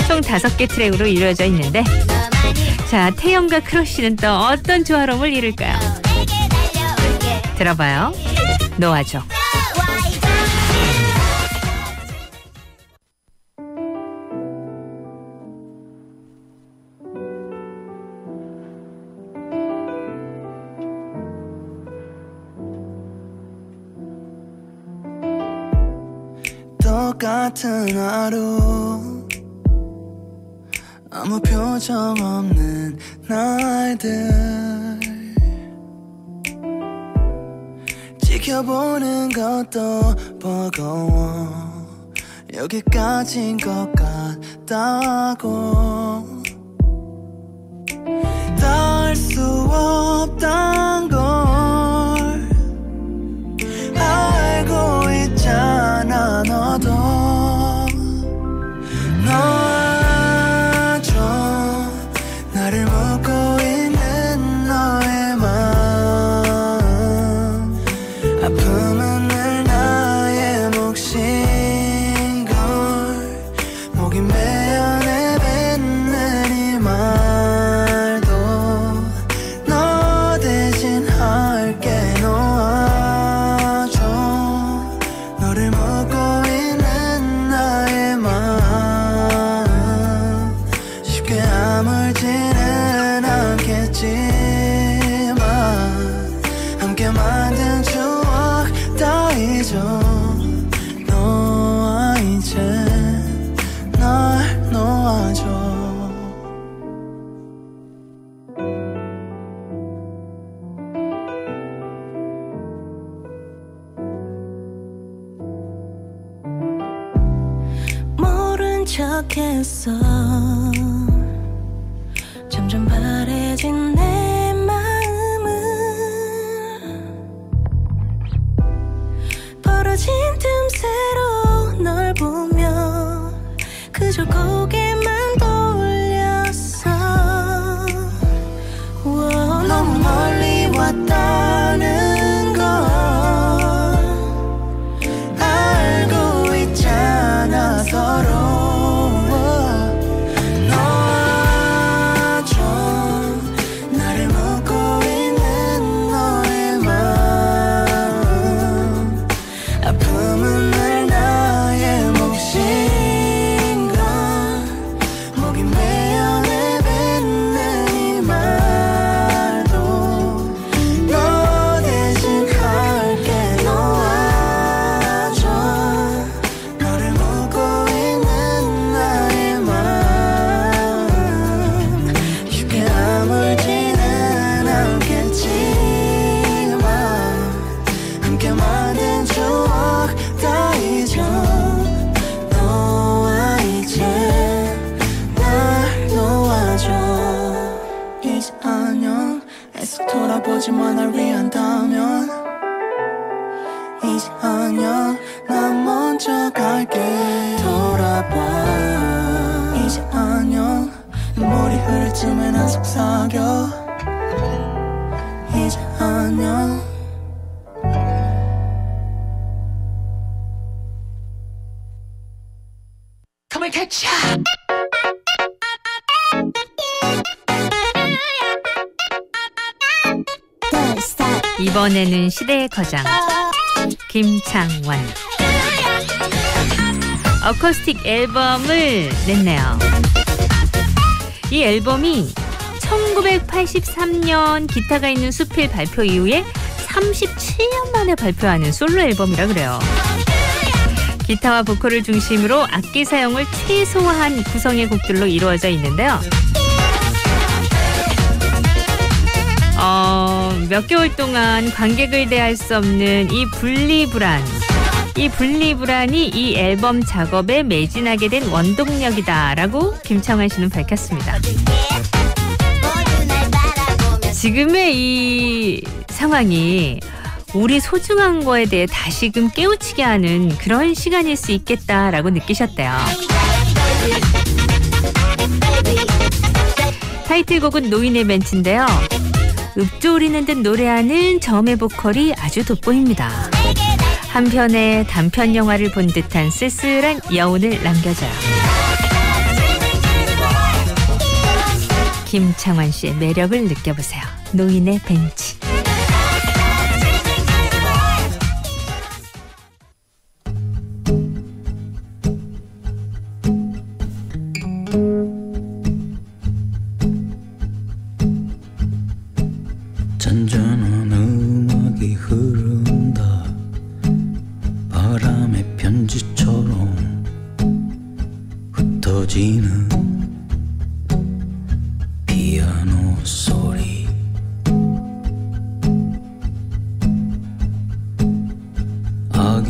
총 5개 트랙으로 이루어져 있는데 자, 태연과 크러쉬는 또 어떤 조화로움을 이룰까요? 들어봐요. 놓아줘. 같은 하루 아무 표정 없는 날들 지켜보는 것도 버거워 여기까지인 것 같다고 닿을 수 없단 걸 알고 있잖아 너도 놔줘 나를 묻고 있는 너의 마음 아픔은 늘 나의 몫인 걸 목이 메어 내뱉는 이 말도 너 대신 할게 놓아줘 너를 묻고 있는 나의 마음 쉽게 아물지는 않겠지만 함께 만든 추억 다 잊어 너와 이제 날 놓아줘 모른 척했어 점점 바래진 내 마음은 벌어진 틈새로 널 보며 그저 고개만 돌렸어 너무 멀리 왔다는 걸 알고 있잖아 서로 놔줘 나를 묻고 있는 너의 마음 아픔은 늘 나의 몫인 걸 목이 메어 내뱉는 이 말도 너 대신 할게 놓아줘 너를 묻고 있는 나의 마음 쉽게 아물지는 않겠지만 함께 만든 추억 다 잊어 너와 이제 날 놓아줘 이제 안녕 애써 돌아보지만 날 위한다면 이제 안녕 난 먼저 갈게 돌아봐 이제 안녕 눈물이 흐를 쯤에 난 속삭여 이제 안녕 Come and catch ya. 이번에는 시대의 거장 김창완 어쿠스틱 앨범을 냈네요. 이 앨범이 1983년 기타가 있는 수필 발표 이후에 37년 만에 발표하는 솔로 앨범이라 그래요. 기타와 보컬을 중심으로 악기 사용을 최소화한 구성의 곡들로 이루어져 있는데요. 몇 개월 동안 관객을 대할 수 없는 이 분리불안이 이 앨범 작업에 매진하게 된 원동력이다라고 김창완 씨는 밝혔습니다. 지금의 이 상황이 우리 소중한 거에 대해 다시금 깨우치게 하는 그런 시간일 수 있겠다라고 느끼셨대요. 타이틀곡은 노인의 멘트인데요. 읊조리는 듯 노래하는 저음의 보컬이 아주 돋보입니다. 한편의 단편 영화를 본 듯한 쓸쓸한 여운을 남겨줘요. 김창완 씨의 매력을 느껴보세요. 노인의 벤치. 잔잔한 음악이 흐른다 바람의 편지처럼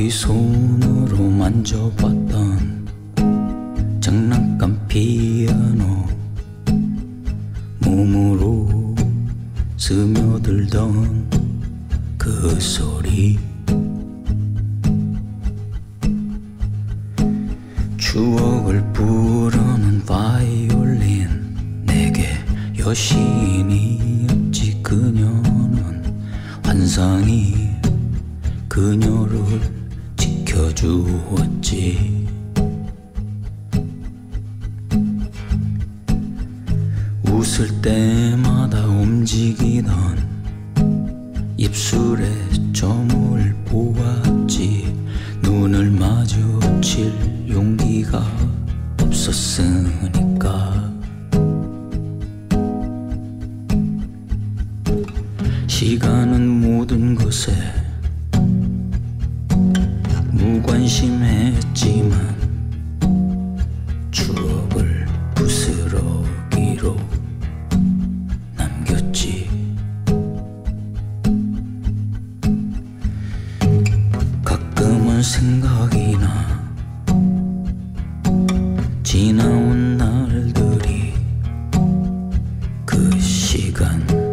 우리 손으로 만져봤던 장난감 피아노, 몸으로 스며들던 그 소리, 추억을 부르는 바이올린, 내게 여신이었지. 그녀는 환상이 그녀를 지켜주었지. 웃을 때마다 움직이던 입술에 점을 보았지. 눈을 마주칠 용기가 없었으니까. 시간은 모든 것에 무관심했지만 추억을 부스러기로 남겼지. 가끔은 생각이 나 지나온 날들이, 그 시간들이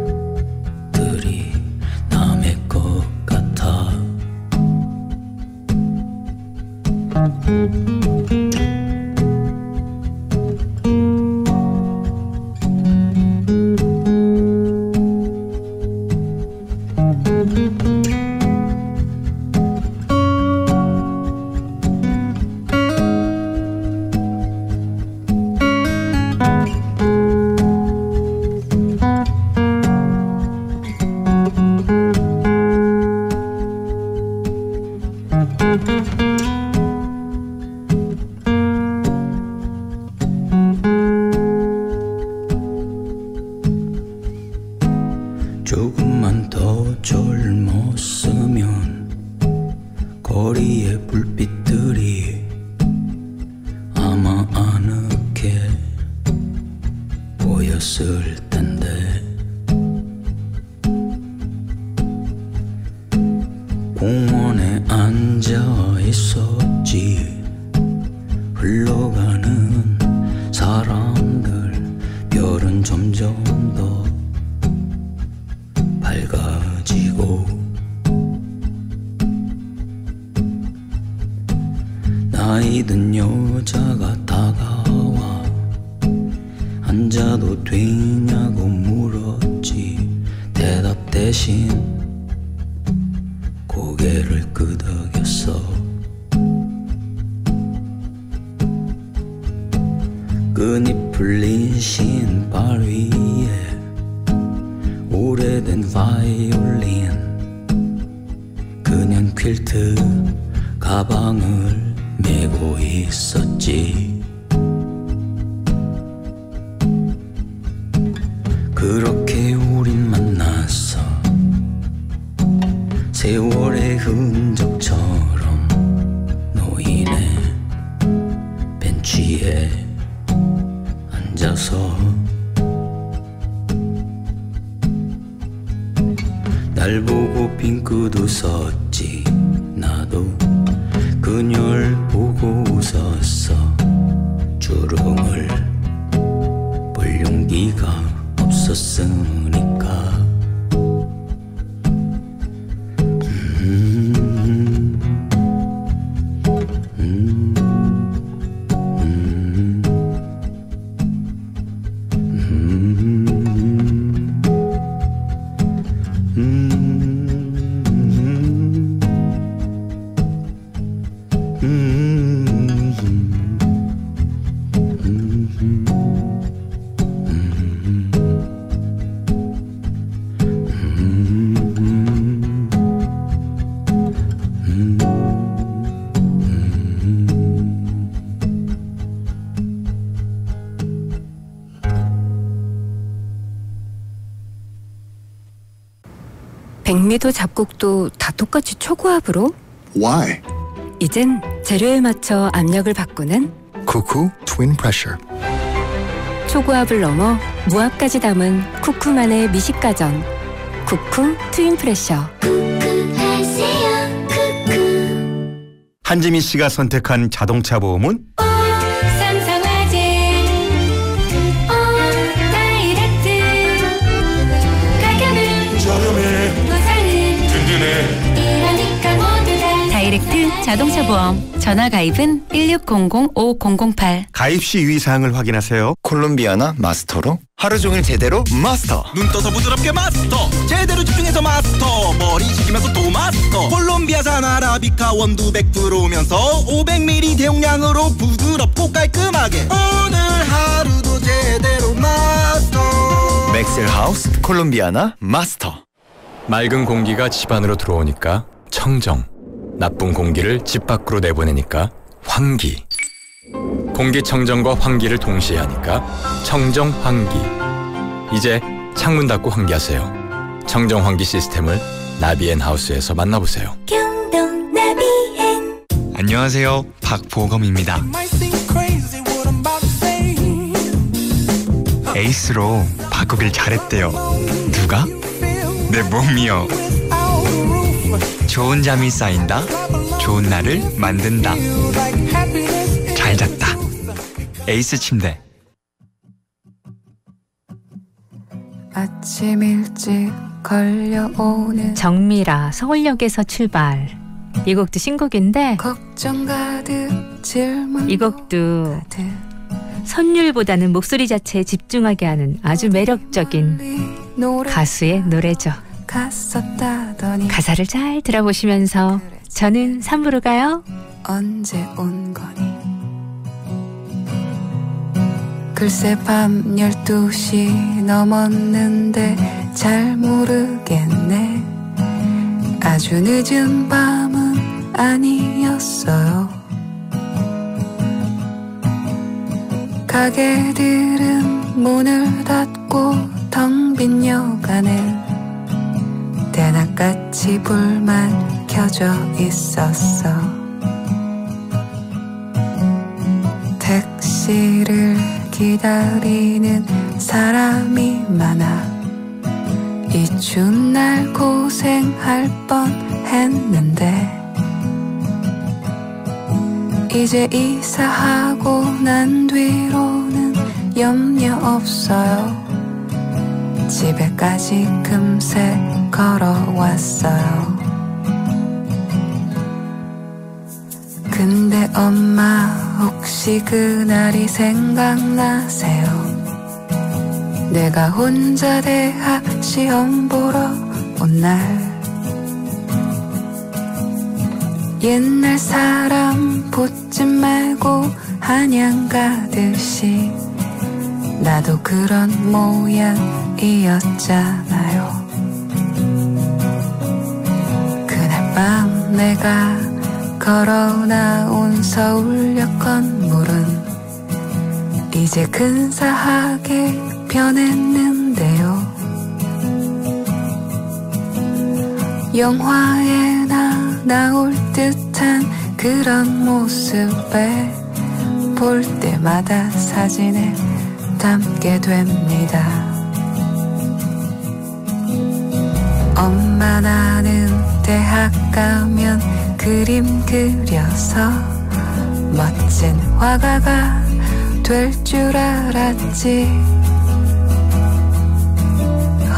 남의 것 같아. 조금만 더 젊었으면 거리의 불빛들이 아마 아늑해 보였을 텐데. 공원에 앉아 있었지. 흘러가는 사람들, 별은 점점 더 밝아지고. 나이든 여자가 다가와 앉아도 되냐고 물었지. 대답 대신 고개를 끄덕였어. 끈이 풀린 신발 위에 오래된 바이올린, 그냥 퀼트 가방을 메고 있었지. 그렇게 우린 만났어. 세월의 흔적처럼 노인의 벤치에 앉아서 날 보고 빙긋 웃었지. 나도 그녀를 보고 웃었어. 주름을 볼 용기가 없었으니까. 백미도 잡곡도 다 똑같이 초고압으로? Why? 이젠 재료에 맞춰 압력을 바꾸는 Cuckoo Twin Pressure. 초고압을 넘어 무압까지 담은 쿠쿠만의 미식가전. 쿠쿠 트윈 프레셔. 한지민 씨가 선택한 자동차 보험은 삼성화재 다이렉트 가격은 저렴해 보상은 든든해 이러니까 모두 다 다이렉트 자동차 보험. 전화 가입은 1600-5008. 가입 시 유의사항을 확인하세요. 콜롬비아나 마스터로 하루 종일 제대로 마스터. 눈 떠서 부드럽게 마스터 제대로 집중해서 마스터 머리 식히면서 또 마스터 콜롬비아산 아라비카 원두 100%면서 500ml 대용량으로 부드럽고 깔끔하게 오늘 하루도 제대로 마스터. 맥셀하우스 콜롬비아나 마스터. 맑은 공기가 집 안으로 들어오니까 청정, 나쁜 공기를 집 밖으로 내보내니까 환기. 공기청정과 환기를 동시에 하니까 청정환기. 이제 창문 닫고 환기하세요. 청정환기 시스템을 나비앤하우스에서 만나보세요. 경동 나비엔 안녕하세요. 박보검입니다. 에이스로 바꾸길 잘했대요. 누가? 내 몸이요. 좋은 잠이 쌓인다. 좋은 날을 만든다. 잘 잤다. 에이스 침대. 아침 일찍 걸려오는 정미라 서울역에서 출발. 이 곡도 신곡인데 걱정 가득 질문 이 곡도 선율보다는 목소리 자체에 집중하게 하는 아주 매력적인 가수의 노래죠. 갔었다더니 가사를 잘 들어보시면서 저는 3부로 가요. 언제 온 거니? 글쎄 밤 12시 넘었는데 잘 모르겠네. 아주 늦은 밤은 아니었어요. 가게들은 문을 닫고 텅 빈 여간엔 대낮같이 불만 켜져 있었어. 택시를 기다리는 사람이 많아. 이 추운 날 고생할 뻔했는데 이제 이사하고 난 뒤로는 염려 없어요. 집에까지 금세 걸어왔어요. 근데 엄마 혹시 그날이 생각나세요? 내가 혼자 대학 시험 보러 온 날. 옛날 사람 보지 말고 한양 가듯이 나도 그런 모양이었잖아요. 그날 밤 내가 걸어 나온 서울역 건물은 이제 근사하게 변했는데요. 영화에나 나올 듯한 그런 모습에 볼 때마다 사진에 담게 됩니다. 엄마 나는 대학 가면 그림 그려서 멋진 화가가 될 줄 알았지.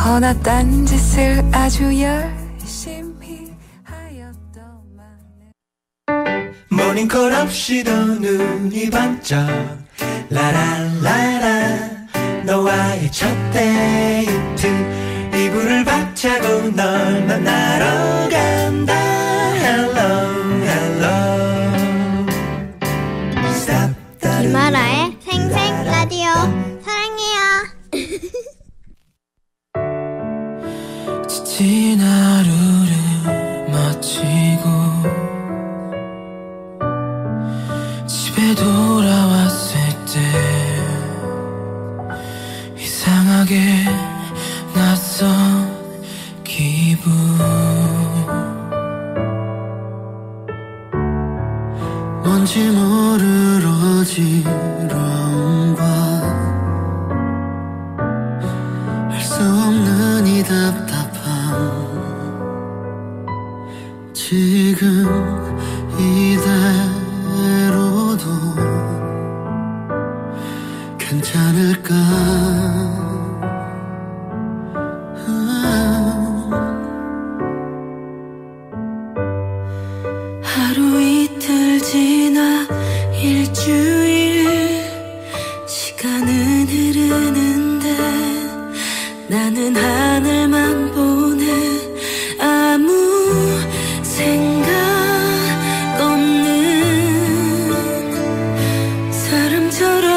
허나 딴짓을 아주 열심히 하였더만. 모닝콜 없이도 눈이 반짝 라라라라 너와의 첫 데이트 이불을 박차고 널 만나러 간다. Hello hello 김아라의 생생 라디오 사랑해요. 지친 하루를 마치고 집에 돌아왔을 때 이상하게 낯선 기분. 뭔지 모를 어지러움과 할 수 없는 이 답답함. 지금 이달 괜찮을까? 하루 이틀 지나 일주일 시간은 흐르는데 나는 하늘만 보네. 아무 생각 없는 사람처럼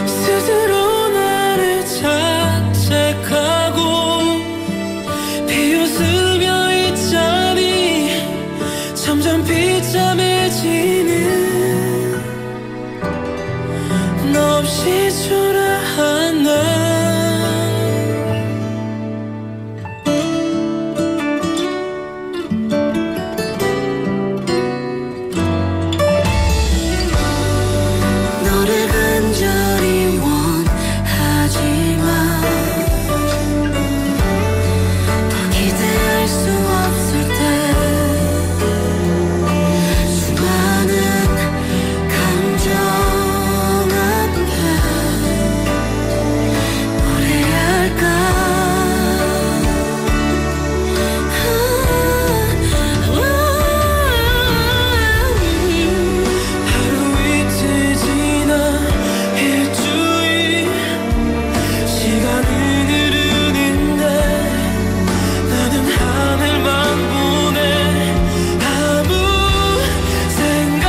스스로 나를 자책하고 비웃으며 이 잠이 점점 비참해지는 너 없이 초라한 날. 너를 간절히 원하지만 더 기대할 수 없을 때 수많은 감정 앞에 뭘 해야 할까? 하루 이틀 지나 일주일 시간은 흐르는데 나는 하늘만 보네. 아무 생각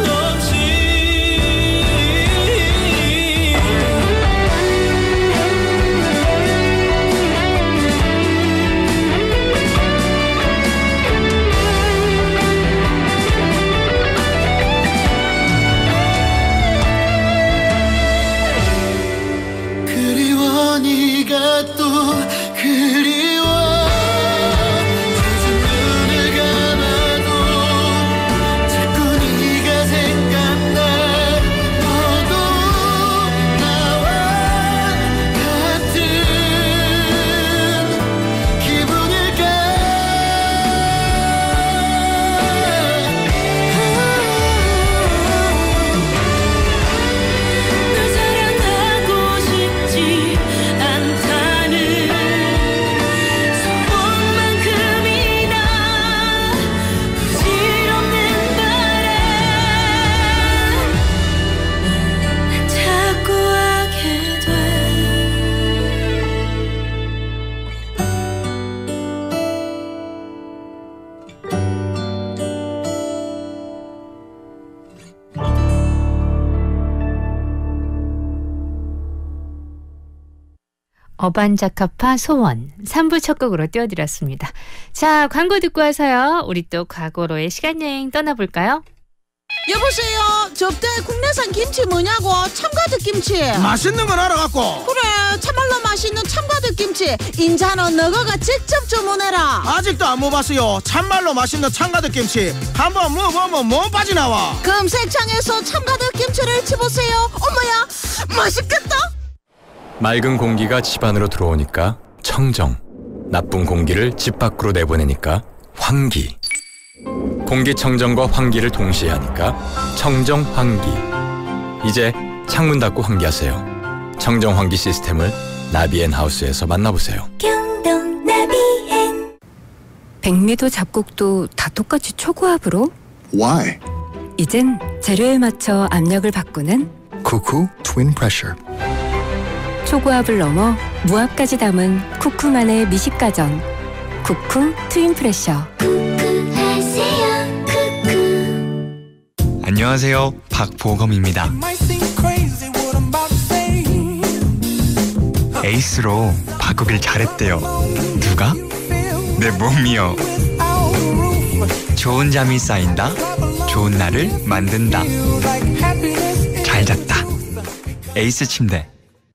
없이 그리워 네가 또 그리워. 요즘 눈을 감아도 자꾸 네가 생각나. 너도 나와 같은 기분일까? 널 사랑하고 싶지 않다는 소원만큼이나 부질없는 바람 난 자꾸 하게 돼. 어반자카파 소원 3부 첫 곡으로 띄워드렸습니다. 자, 광고 듣고 와서요. 우리 또 과거로의 시간여행 떠나볼까요? 여보세요. 접대 국내산 김치 뭐냐고. 참가득 김치. 맛있는 걸 알아갖고. 그래, 참말로 맛있는 참가득 김치 인자는 너가 직접 주문해라. 아직도 안 먹어봤어요. 참말로 맛있는 참가득 김치. 한번 먹어보면 못 빠져나와. 검색창에서 참가득 김치를 치보세요. 어머야, 맛있겠다. 맑은 공기가 집 안으로 들어오니까 청정, 나쁜 공기를 집 밖으로 내보내니까 환기. 공기청정과 환기를 동시에 하니까 청정환기. 이제 창문 닫고 환기하세요. 청정환기 시스템을 나비앤하우스에서 만나보세요. 경동 나비앤. 백미도 잡곡도 다 똑같이 초고압으로? Why? 이젠 재료에 맞춰 압력을 바꾸는 Cuckoo Twin Pressure. 초고압을 넘어 무압까지 담은 쿠쿠만의 미식가전. 쿠쿠 트윈 프레셔. 안녕하세요. 박보검입니다. 에이스로 바꾸길 잘했대요. 누가? 내 몸이요. 좋은 잠이 쌓인다. 좋은 날을 만든다. 잘 잤다. 에이스 침대.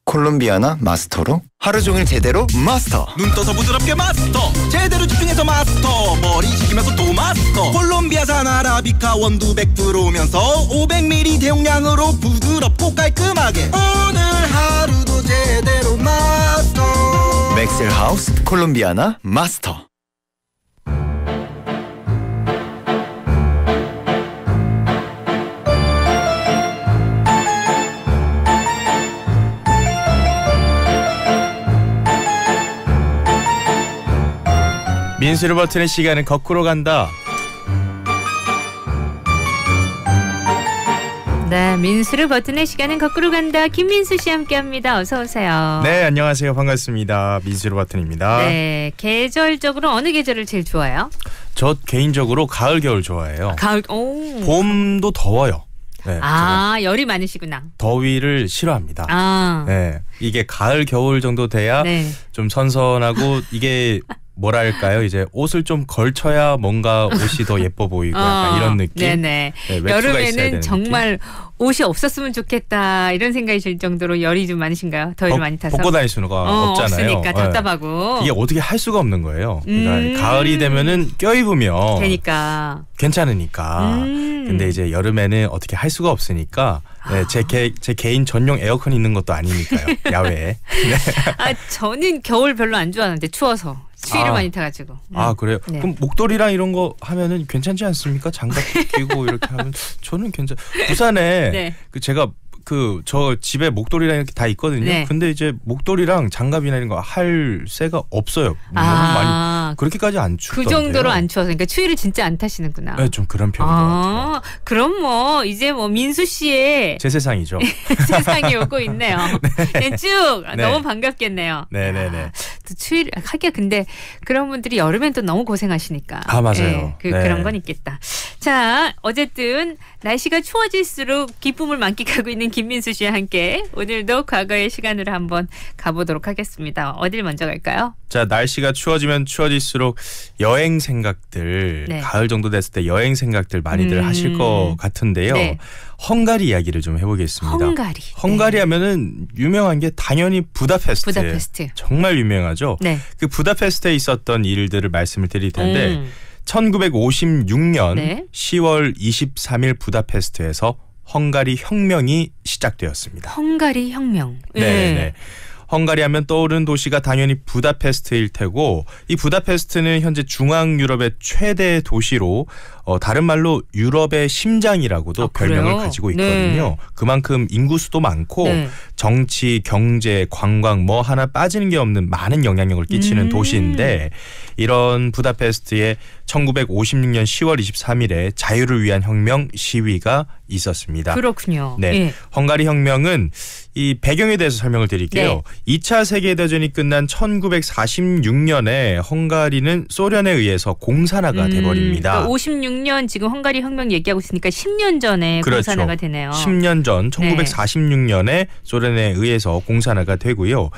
콜롬비아나 마스터로 하루 종일 제대로 마스터. 눈 떠서 부드럽게 마스터. 제대로 집중해서 마스터. 머리 식히면서 또 마스터. 콜롬비아산 아라비카 원두 100%면서 500ml 대용량으로 부드럽고 깔끔하게 오늘 하루도 제대로 마스터. 맥셀하우스 콜롬비아나 마스터. 민수를 버티는 시간은 거꾸로 간다. 네, 민수를 버티는 시간은 거꾸로 간다. 김민수 씨 함께합니다. 어서 오세요. 네, 안녕하세요. 반갑습니다. 민수를 버튼입니다. 네, 계절적으로 어느 계절을 제일 좋아해요? 저 개인적으로 가을, 겨울 좋아해요. 가을, 오. 봄도 더워요. 네, 열이 많으시구나. 더위를 싫어합니다. 네, 이게 가을, 겨울 정도 돼야 네. 좀 선선하고 이게 뭐랄까요? 이제 옷을 좀 걸쳐야 뭔가 옷이 더 예뻐 보이고 약간 이런 느낌. 네네. 네, 여름에는 정말 옷이 없었으면 좋겠다 이런 생각이 들 정도로 열이 좀 많으신가요? 더위를 많이 타서. 벗고 다닐 수가 없잖아요. 없으니까 답답하고. 이게 어떻게 할 수가 없는 거예요. 그러니까 가을이 되면은 껴입으면 되니까. 괜찮으니까. 근데 이제 여름에는 어떻게 할 수가 없으니까 네, 제 개인 전용 에어컨이 있는 것도 아니니까요. 야외에. 네. 저는 겨울 별로 안 좋아하는데 추워서. 추위를 많이 타가지고. 그래요? 네. 그럼 목도리랑 이런 거 하면은 괜찮지 않습니까? 장갑 끼고 이렇게 하면 저는 괜찮. 부산에 네. 제가 저 집에 목도리랑 이렇게 다 있거든요. 네. 근데 이제 목도리랑 장갑이나 이런 거 할 새가 없어요. 너무 많이 그렇게까지 안 춥던데요. 그 정도로 안 추워서 그러니까 추위를 진짜 안 타시는구나. 네, 좀 그런 편인 것 같아요. 그럼 뭐 이제 뭐 민수 씨의 제 세상이죠. 세상이 오고 있네요. 네. 쭉 네. 너무 반갑겠네요. 네네네. 또 추위를 하기야 근데 그런 분들이 여름엔 또 너무 고생하시니까. 맞아요. 네, 그런 건 있겠다. 자, 어쨌든 날씨가 추워질수록 기쁨을 만끽하고 있는 김민수 씨와 함께 오늘도 과거의 시간으로 한번 가보도록 하겠습니다. 어딜 먼저 갈까요? 자, 날씨가 추워지면 추워질수록 여행 생각들 네. 가을 정도 됐을 때 여행 생각들 많이들 하실 것 같은데요. 네. 헝가리 이야기를 좀 해보겠습니다. 헝가리 하면은 유명한 게 당연히 부다페스트. 정말 유명하죠. 네. 그 부다페스트에 있었던 일들을 말씀을 드릴 텐데 1956년 네. 10월 23일 부다페스트에서 헝가리 혁명이 시작되었습니다. 헝가리 혁명. 네. 헝가리 하면 떠오르는 도시가 당연히 부다페스트일 테고 이 부다페스트는 현재 중앙 유럽의 최대 도시로 다른 말로 유럽의 심장이라고도 별명을 그래요? 가지고 있거든요. 네. 그만큼 인구 수도 많고 네. 정치, 경제, 관광 뭐 하나 빠지는 게 없는 많은 영향력을 끼치는 도시인데 이런 부다페스트에 1956년 10월 23일에 자유를 위한 혁명 시위가 있었습니다. 그렇군요. 네, 예. 헝가리 혁명은 이 배경에 대해서 설명을 드릴게요. 네. 2차 세계대전이 끝난 1946년에 헝가리는 소련에 의해서 공산화가 돼버립니다. 그러니까 56년 지금 헝가리 혁명 얘기하고 있으니까 10년 전에 그렇죠. 공산화가 되네요. 10년 전 1946년에 소련에 의해서 공산화가 되고요.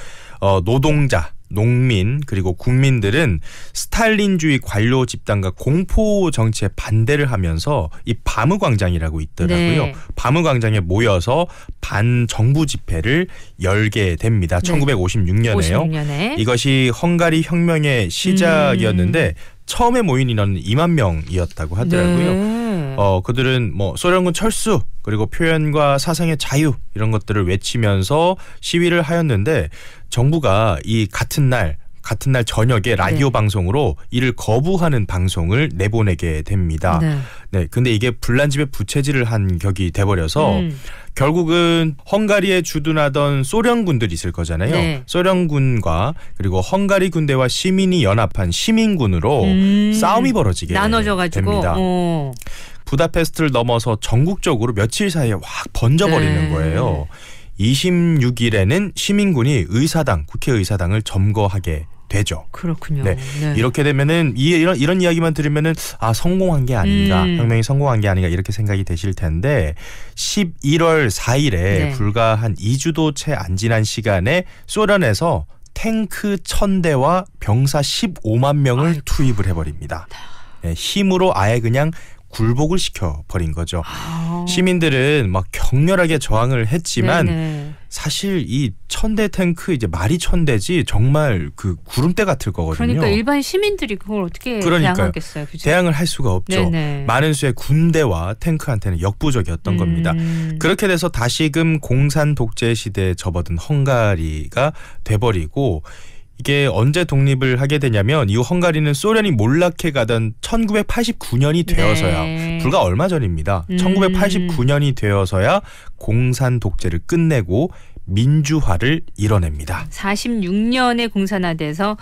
노동자, 농민 그리고 국민들은 스탈린주의 관료 집단과 공포 정치에 반대를 하면서 이 바무 광장이라고 있더라고요. 네. 바무 광장에 모여서 반정부 집회를 열게 됩니다. 네. 1956년에요. 56년에. 이것이 헝가리 혁명의 시작이었는데 처음에 모인 인원은 2만 명이었다고 하더라고요. 네. 그들은 뭐 소련군 철수 그리고 표현과 사상의 자유 이런 것들을 외치면서 시위를 하였는데 정부가 이 같은 날 저녁에 라디오 방송으로 이를 거부하는 방송을 내보내게 됩니다. 네, 근데 이게 불난집에 부채질을 한 격이 돼버려서 결국은 헝가리에 주둔하던 소련군들이 있을 거잖아요. 네. 소련군과 그리고 헝가리 군대와 시민이 연합한 시민군으로 싸움이 벌어지게 나눠져가지고. 됩니다. 부다페스트를 넘어서 전국적으로 며칠 사이에 확 번져버리는 거예요. 26일에는 시민군이 국회의사당을 점거하게 되죠. 그렇군요. 네. 이렇게 되면은 이런 이야기만 들으면은 성공한 게 아닌가, 혁명이 성공한 게 아닌가 이렇게 생각이 되실 텐데 11월 4일에 불과 한 2주도 채 안 지난 시간에 소련에서 탱크 1000대와 병사 15만 명을 투입을 해버립니다. 네, 힘으로 아예 그냥 굴복을 시켜버린 거죠. 시민들은 막 격렬하게 저항을 했지만 사실 이 1000대 탱크 이제 말이 1000대지 정말 그 구름대 같을 거거든요. 그러니까 일반 시민들이 그걸 어떻게 대항하겠어요. 그죠? 대항을 할 수가 없죠. 많은 수의 군대와 탱크한테는 역부족이었던 겁니다. 그렇게 돼서 다시금 공산 독재 시대에 접어든 헝가리가 돼버리고 이게 언제 독립을 하게 되냐면 이 헝가리는 소련이 몰락해 가던 1989년이 되어서야 불과 얼마 전입니다. 1989년이 되어서야 공산 독재를 끝내고 민주화를 이뤄냅니다. 46년에 공산화돼서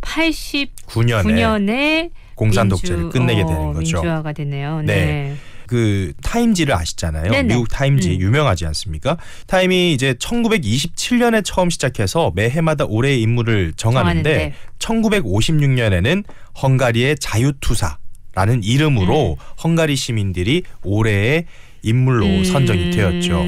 89년에 공산 독재를 끝내게 되는 거죠. 민주화가 되네요. 네. 그 타임지를 아시잖아요. 네네. 미국 타임지 유명하지 않습니까? 타임이 이제 1927년에 처음 시작해서 매해마다 올해의 인물을 정하는데 1956년에는 헝가리의 자유투사라는 이름으로 헝가리 시민들이 올해의 인물로 선정이 되었죠.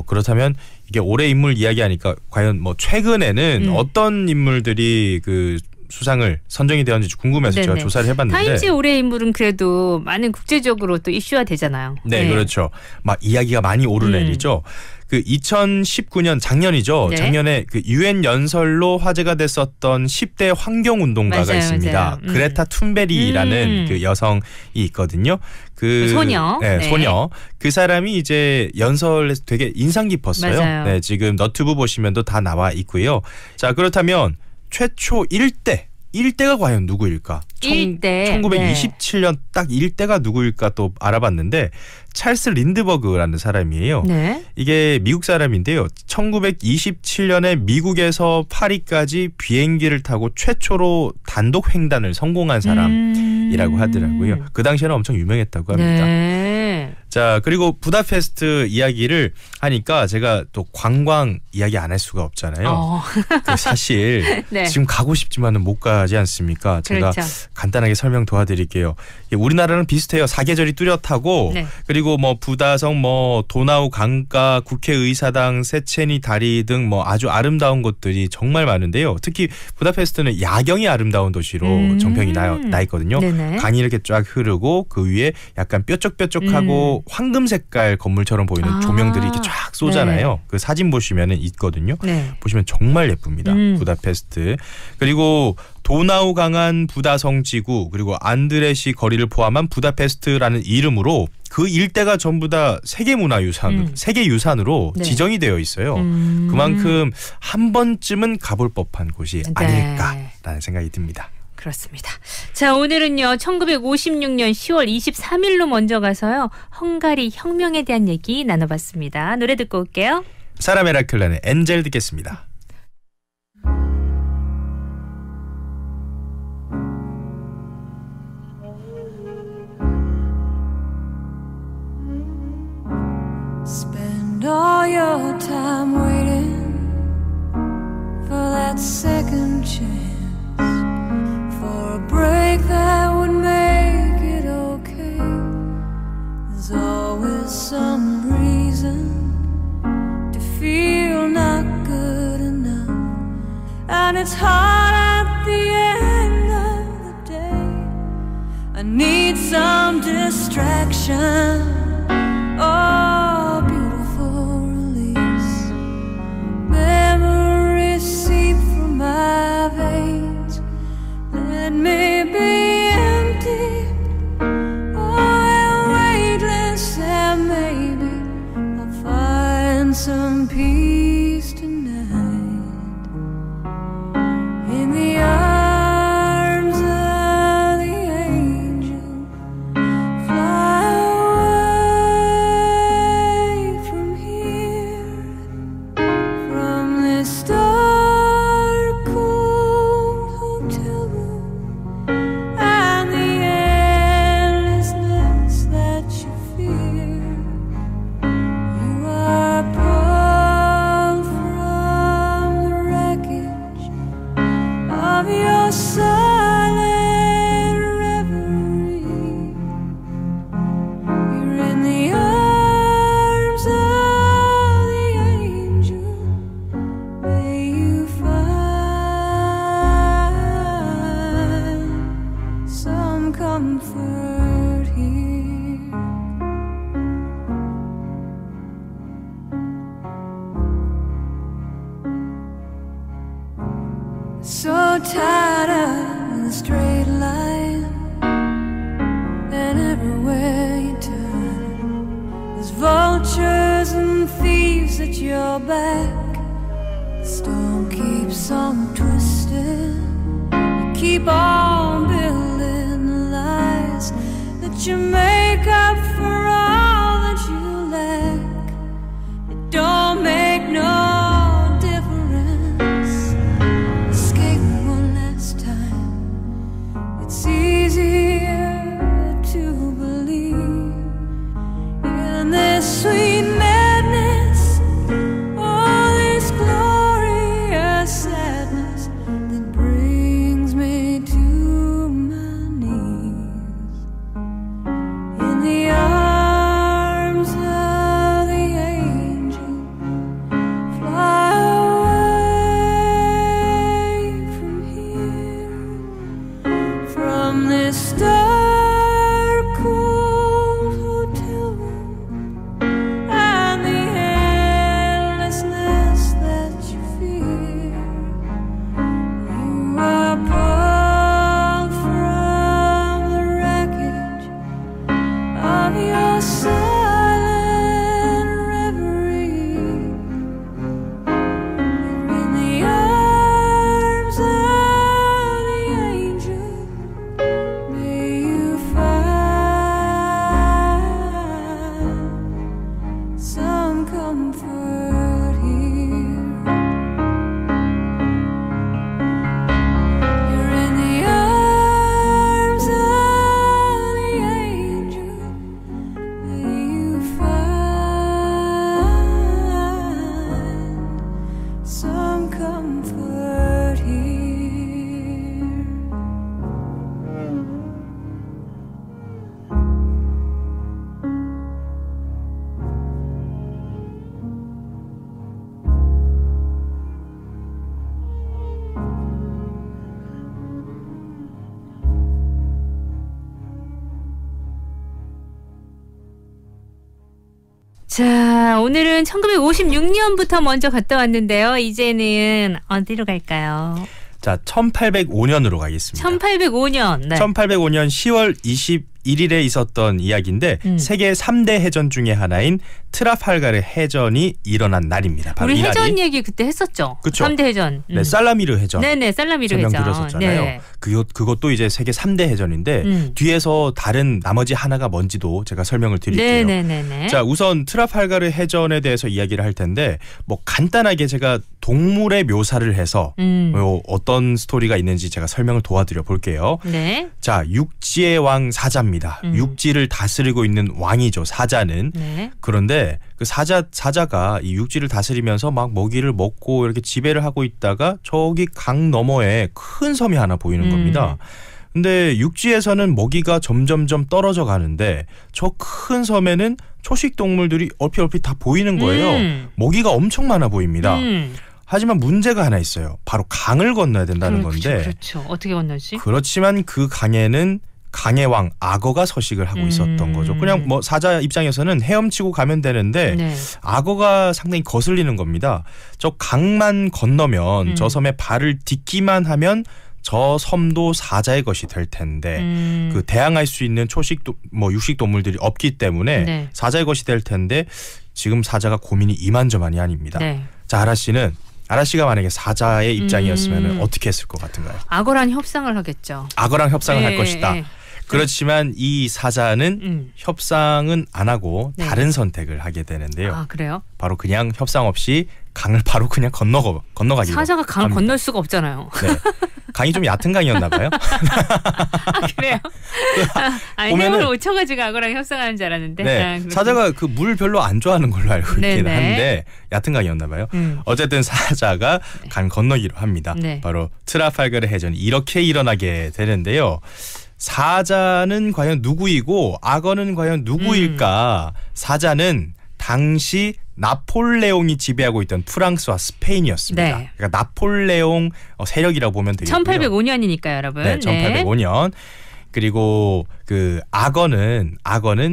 그렇다면 이게 올해 인물 이야기하니까 과연 뭐 최근에는 어떤 인물들이 그 수상을 선정이 되었는지 궁금해서 네네. 제가 조사를 해봤는데 타임지 올해 인물은 그래도 많은 국제적으로 또 이슈화 되잖아요. 네, 그렇죠. 막 이야기가 많이 오르내리죠. 그 2019년 작년이죠. 네. 작년에 그 UN 연설로 화제가 됐었던 10대 환경 운동가가 맞아요, 있습니다. 맞아요. 그레타 툰베리라는 그 여성이 있거든요. 그 소녀. 네, 네. 소녀. 그 사람이 이제 연설에서 되게 인상 깊었어요. 맞아요. 네, 지금 너튜브 보시면도 다 나와 있고요. 자, 그렇다면 최초 1대가 과연 누구일까? 1927년 딱 1대가 누구일까 또 알아봤는데 찰스 린드버그라는 사람이에요. 네. 이게 미국 사람인데요. 1927년에 미국에서 파리까지 비행기를 타고 최초로 단독 횡단을 성공한 사람이라고 하더라고요. 그 당시에는 엄청 유명했다고 합니다. 네. 자, 그리고 부다페스트 이야기를 하니까 제가 또 관광 이야기 안 할 수가 없잖아요. 그 사실 네. 지금 가고 싶지만은 못 가지 않습니까? 제가 그렇죠. 간단하게 설명 도와드릴게요. 우리나라랑 비슷해요. 사계절이 뚜렷하고 네. 그리고 뭐 부다성, 뭐 도나우 강가, 국회의사당, 세체니 다리 등 뭐 아주 아름다운 곳들이 정말 많은데요. 특히 부다페스트는 야경이 아름다운 도시로 정평이 나 있거든요. 네네. 강이 이렇게 쫙 흐르고 그 위에 약간 뾰족뾰족하고 황금 색깔 건물처럼 보이는 조명들이 이렇게 쫙 쏘잖아요. 네. 그 사진 보시면은 있거든요. 네. 보시면 정말 예쁩니다. 부다페스트. 그리고 도나우 강한 부다성 지구 그리고 안드레시 거리를 포함한 부다페스트라는 이름으로 그 일대가 전부 다 세계유산으로 네. 지정이 되어 있어요. 그만큼 한 번쯤은 가볼 법한 곳이 아닐까라는 생각이 듭니다. 그렇습니다. 자, 오늘은요 1956년 10월 23일로 먼저 가서요 헝가리 혁명에 대한 얘기 나눠봤습니다. 노래 듣고 올게요. 사라 메라클란의 엔젤 듣겠습니다. Spend all your time waiting for that second chance, for a break that would make it okay. There's always some reason to feel not good enough, and it's hard at the end of the day. I need some distraction. Oh, beautiful release. Memories seep from my veins. Let me be empty. Oh, weightless, and maybe I'll find some peace tonight. In the arms of the angel. Fly away from here, from this dark, cold hotel room, and the endlessness that you fear. You are pulled from the wreckage of your silent reverie. You're in the arms of the angel. May you find some comfort here. So tired of the straight line, and everywhere you turn, there's vultures and thieves at your back. The storm keeps on twisting. You keep on building the lies that you make up for all that you lack. It don't make no 자, 오늘은 1956년부터 먼저 갔다 왔는데요. 이제는 어디로 갈까요? 자, 1805년으로 가겠습니다. 1805년. 네. 1805년 10월 21일에 있었던 이야기인데 세계 3대 해전 중에 하나인 트라팔가르 해전이 일어난 날입니다. 바로 우리 이 해전 날이. 얘기 그때 했었죠. 그쵸? 3대 해전. 네, 살라미르 해전. 네네, 살라미르 해전. 설명드렸었잖아요. 네. 그것도 이제 세계 3대 해전인데 뒤에서 다른 나머지 하나가 뭔지도 제가 설명을 드릴게요. 네네네. 자, 우선 트라팔가르 해전에 대해서 이야기를 할 텐데 뭐 간단하게 제가 동물의 묘사를 해서 어떤 스토리가 있는지 제가 설명을 도와드려 볼게요. 네. 자, 육지의 왕 사자입니다. 육지를 다스리고 있는 왕이죠, 사자는. 네. 그런데 그 사자가 이 육지를 다스리면서 막 먹이를 먹고 이렇게 지배를 하고 있다가 저기 강 너머에 큰 섬이 하나 보이는 겁니다. 근데 육지에서는 먹이가 점점점 떨어져 가는데 저 큰 섬에는 초식 동물들이 얼핏 다 보이는 거예요. 먹이가 엄청 많아 보입니다. 하지만 문제가 하나 있어요. 바로 강을 건너야 된다는 건데. 그렇죠. 어떻게 건너지? 그렇지만 그 강에는 강의 왕 악어가 서식을 하고 있었던 거죠. 그냥 뭐 사자 입장에서는 헤엄치고 가면 되는데 네. 악어가 상당히 거슬리는 겁니다. 저 강만 건너면 저 섬에 발을 딛기만 하면 저 섬도 사자의 것이 될 텐데 그 대항할 수 있는 육식 동물들이 없기 때문에 네. 사자의 것이 될 텐데 지금 사자가 고민이 이만저만이 아닙니다. 네. 자, 아라씨가 만약에 사자의 입장이었으면 어떻게 했을 것 같은가요? 악어랑 협상을 하겠죠. 악어랑 협상을 할 네, 것이다. 네. 그렇지만 이 사자는 협상은 안 하고 네. 다른 선택을 하게 되는데요. 아, 그래요? 바로 그냥 협상 없이 강을 바로 그냥 건너가기로. 사자가 강을 합니다. 건널 수가 없잖아요. 네. 강이 좀 얕은 강이었나 봐요. 아, 그래요? 아니, 힘을 못 쳐가지고 악어랑 협상하는 줄 알았는데. 네. 사자가 그 물 별로 안 좋아하는 걸로 알고 있긴 네네. 한데 얕은 강이었나 봐요. 어쨌든 사자가 강 건너기로 합니다. 네. 바로 트라팔가르 해전이 이렇게 일어나게 되는데요. 사자는 과연 누구이고 악어는 과연 누구일까? 사자는 당시 나폴레옹이 지배하고 있던 프랑스와 스페인이었습니다. 네. 그러니까 나폴레옹 세력이라고 보면 되겠고요. 1805년이니까요, 여러분. 네, 1805년. 그리고 그 악어는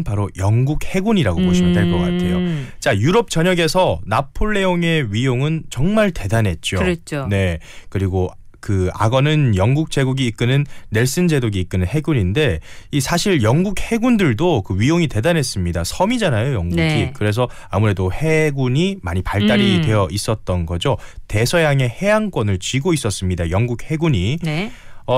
바로 영국 해군이라고 보시면 될 것 같아요. 자, 유럽 전역에서 나폴레옹의 위용은 정말 대단했죠. 그랬죠. 네. 그리고 그 악어는 영국 제국이 이끄는 넬슨 제독이 이끄는 해군인데 이 사실 영국 해군들도 그 위용이 대단했습니다. 섬이잖아요, 영국이. 네. 그래서 아무래도 해군이 많이 발달이 되어 있었던 거죠. 대서양의 해안권을 쥐고 있었습니다, 영국 해군이. 네.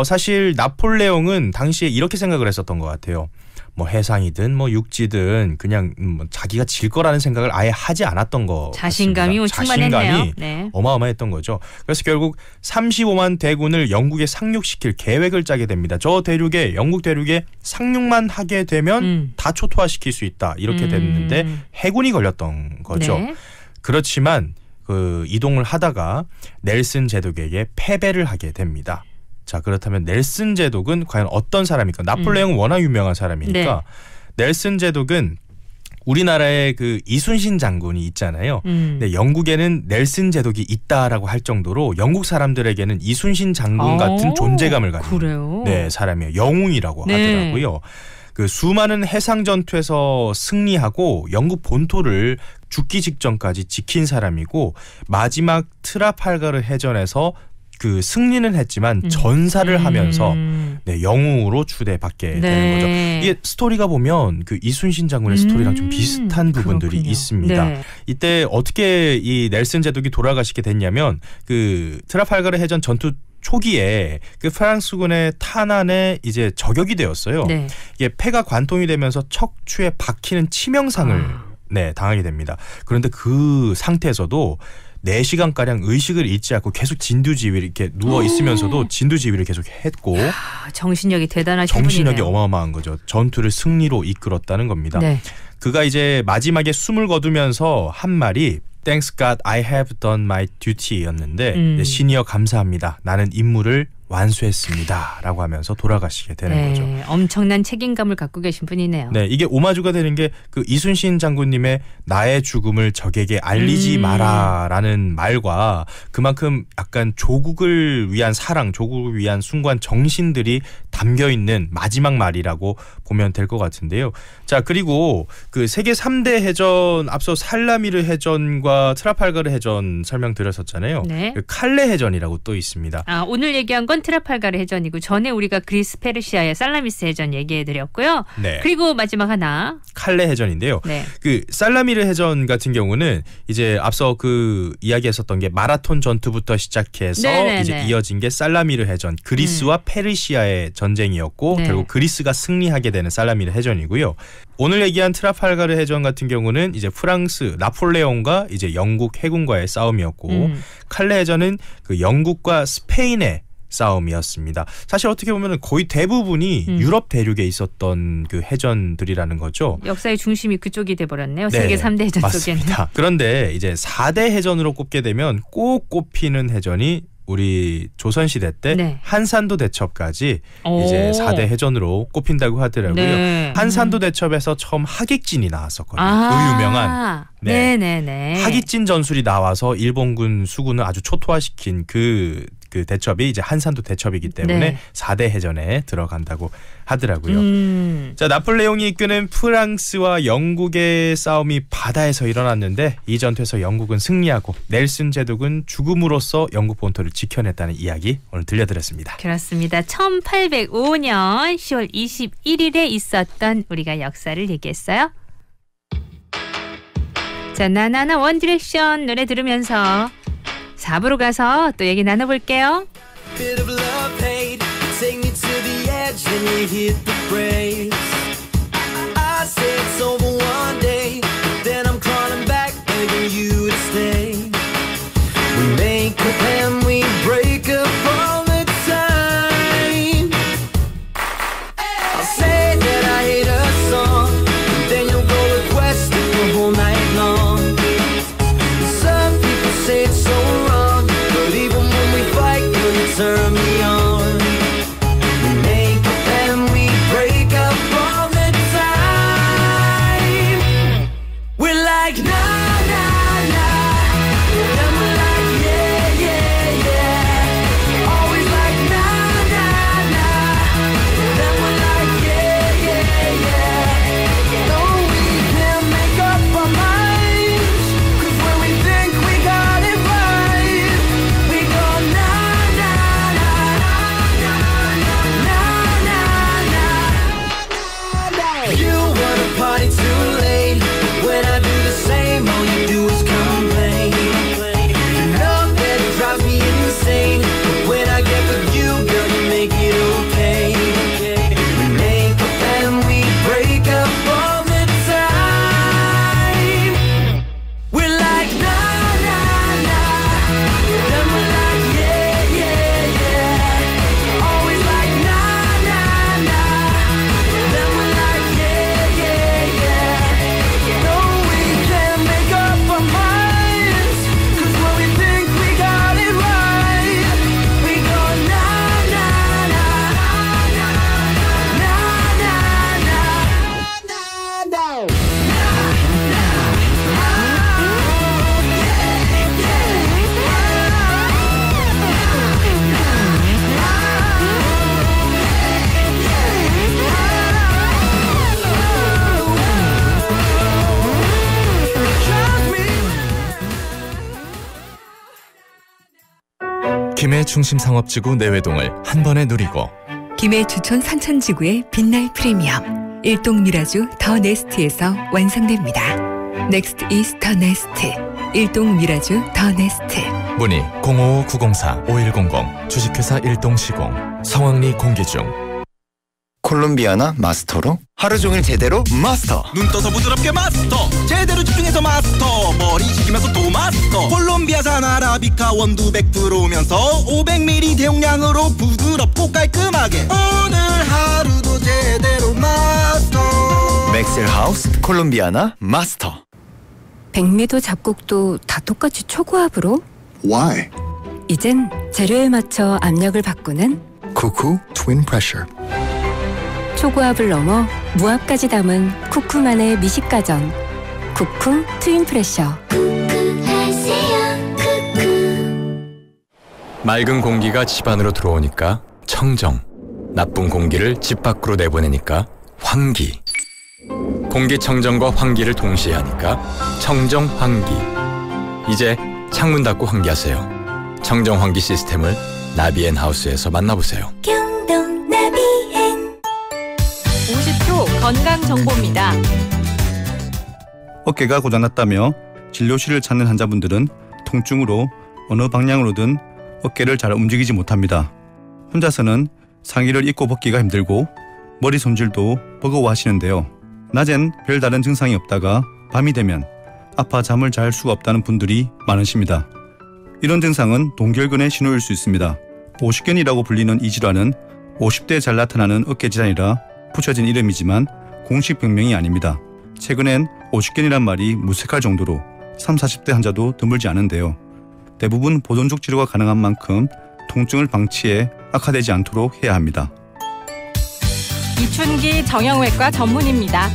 사실 나폴레옹은 당시에 이렇게 생각을 했었던 것 같아요. 뭐 해상이든 뭐 육지든 그냥 자기가 질 거라는 생각을 아예 하지 않았던 거 자신감이 같습니다. 충만했네요. 자신감이 네. 어마어마했던 거죠. 그래서 결국 35만 대군을 영국에 상륙시킬 계획을 짜게 됩니다. 저 대륙에 영국 대륙에 상륙만 하게 되면 다 초토화시킬 수 있다. 이렇게 됐는데 해군이 걸렸던 거죠. 네. 그렇지만 그 이동을 하다가 넬슨 제독에게 패배를 하게 됩니다. 자, 그렇다면 넬슨 제독은 과연 어떤 사람입니까? 나폴레옹은 워낙 유명한 사람이니까. 네. 넬슨 제독은 우리나라의 그 이순신 장군이 있잖아요. 근데 영국에는 넬슨 제독이 있다라고 할 정도로 영국 사람들에게는 이순신 장군 같은 존재감을 가진 네, 사람이에요. 영웅이라고 하더라고요. 그 수많은 해상 전투에서 승리하고 영국 본토를 죽기 직전까지 지킨 사람이고 마지막 트라팔가르 해전에서 그 승리는 했지만 전사를 하면서 네, 영웅으로 추대받게 되는 거죠. 이게 스토리가 보면 그 이순신 장군의 스토리랑 좀 비슷한 부분들이 있습니다. 네. 이때 어떻게 이 넬슨 제독이 돌아가시게 됐냐면 그 트라팔가르 해전 전투 초기에 그 프랑스군의 탄환에 이제 저격이 되었어요. 네. 이게 폐가 관통이 되면서 척추에 박히는 치명상을 네, 당하게 됩니다. 그런데 그 상태에서도 4시간가량 의식을 잃지 않고 계속 진두지휘를 이렇게 누워 있으면서도 진두지휘를 계속 했고 정신력이 대단하신 정신력이 분이네요. 어마어마한 거죠. 전투를 승리로 이끌었다는 겁니다. 네. 그가 이제 마지막에 숨을 거두면서 한 말이 Thanks God I have done my duty였는데 신이여 감사합니다. 나는 임무를 완수했습니다. 라고 하면서 돌아가시게 되는 네, 거죠. 엄청난 책임감을 갖고 계신 분이네요. 네, 이게 오마주가 되는 게 그 이순신 장군님의 나의 죽음을 적에게 알리지 마라라는 말과 그만큼 약간 조국을 위한 사랑, 조국을 위한 숭고한 정신들이 담겨 있는 마지막 말이라고 보면 될 것 같은데요. 자, 그리고 그 세계 3대 해전 앞서 살라미르 해전과 트라팔가르 해전 설명드렸었잖아요. 네. 그 칼레 해전이라고 또 있습니다. 오늘 얘기한 건 트라팔가르 해전이고 전에 우리가 그리스 페르시아의 살라미스 해전 얘기해드렸고요. 네. 그리고 마지막 하나 칼레 해전인데요. 네. 그 살라미르 해전 같은 경우는 이제 앞서 그 이야기했었던 게 마라톤 전투부터 시작해서 네네네. 이제 이어진 게 살라미르 해전, 그리스와 페르시아의 전쟁이었고 네. 결국 그리스가 승리하게 되는 살라미르 해전이고요. 오늘 얘기한 트라팔가르 해전 같은 경우는 이제 프랑스 나폴레옹과 이제 영국 해군과의 싸움이었고 칼레 해전은 그 영국과 스페인의 싸움이었습니다. 사실 어떻게 보면 거의 대부분이 유럽 대륙에 있었던 그 해전들이라는 거죠. 역사의 중심이 그쪽이 돼버렸네요. 네, 세계 3대 해전 맞습니다. 속에는. 그런데 이제 4대 해전으로 꼽게 되면 꼭 꼽히는 해전이 우리 조선시대 때 네. 한산도 대첩까지 오. 이제 4대 해전으로 꼽힌다고 하더라고요. 네. 한산도 대첩에서 처음 하객진이 나왔었거든요. 그 유명한 네네네. 하객진 전술이 나와서 일본군 수군을 아주 초토화시킨 그 대첩이 이제 한산도 대첩이기 때문에 네. 4대 해전에 들어간다고 하더라고요. 자, 나폴레옹이 이끄는 프랑스와 영국의 싸움이 바다에서 일어났는데 이 전투에서 영국은 승리하고 넬슨 제독은 죽음으로써 영국 본토를 지켜냈다는 이야기 오늘 들려드렸습니다. 그렇습니다. 1805년 10월 21일에 있었던 우리가 역사를 얘기했어요. 자, 나나나 원디렉션 노래 들으면서 4부로 가서 또 얘기 나눠볼게요. Bit of love, hate, take me to the edge and you hit the brakes. I say it's over one day, but then I'm crawling back, begging you to stay. We make up and we break up all the time. I'll say that I hate a song, then you'll go requesting the whole night long. Some people say it's so wrong, but even when we fight, you turn me on. We make up and we break up all the time. We're like nah, nah, nah, then we're like yeah, yeah, yeah. Always like nah, nah, nah, then we're like yeah, yeah, yeah. No, we can't make up our minds, 'cause when we think we got it right, we go nah, nah, nah, nah, nah, nah. You wanna party too late, when I do the same, all you do is complain. You know that it drives me insane, but when I get with you, girl, you make it okay. We make up and we break up all the time. We're like nah, nah, nah, then we're like yeah, yeah, yeah. Always like nah, nah, nah, then we're like yeah, yeah, yeah. No, we can't make up our minds, 'cause when we think we got it right, we go nah, nah, nah, nah, nah, nah, nah. 김해 중심상업지구 내외동을 한 번에 누리고 김해 주촌 산천지구의 빛날 프리미엄 일동 미라주 더 네스트에서 완성됩니다. 넥스트 이스 더 네스트 일동 미라주 더 네스트. 문의 055-904-5100 주식회사 일동시공 성황리 공기중. 콜롬비아나 마스터로 하루 종일 제대로 마스터. 눈 떠서 부드럽게 마스터, 제대로 집중해서 마스터, 머리 식히면서 또 마스터. 콜롬비아산 아라비카 원두 100%면서 500ml 대용량으로 부드럽고 깔끔하게 오늘 하루도 제대로 마스터. 맥셀하우스 콜롬비아나 마스터. 백미도 잡곡도 다 똑같이 초고압으로? Why? 이젠 재료에 맞춰 압력을 바꾸는 Cuckoo Twin Pressure. 초고압을 넘어 무압까지 담은 쿠쿠만의 미식가전 쿠쿠 트윈 프레셔. 맑은 공기가 집 안으로 들어오니까 청정. 나쁜 공기를 집 밖으로 내보내니까 환기. 공기청정과 환기를 동시에 하니까 청정환기. 이제 창문 닫고 환기하세요. 청정환기 시스템을 나비앤하우스에서 만나보세요. 경동 나비앤 50초 건강 정보입니다. 어깨가 고장났다며 진료실을 찾는 환자분들은 통증으로 어느 방향으로든 어깨를 잘 움직이지 못합니다. 혼자서는 상의를 입고 벗기가 힘들고 머리 손질도 버거워하시는데요. 낮엔 별다른 증상이 없다가 밤이 되면 아파 잠을 잘 수가 없다는 분들이 많으십니다. 이런 증상은 동결근의 신호일 수 있습니다. 오십견이라고 불리는 이 질환은 50대에 잘 나타나는 어깨 질환이라 붙여진 이름이지만 공식 병명이 아닙니다. 최근엔 오십견이란 말이 무색할 정도로 30, 40대 환자도 드물지 않은데요. 대부분 보존적 치료가 가능한 만큼 통증을 방치해 악화되지 않도록 해야 합니다. 이춘기 정형외과 전문입니다.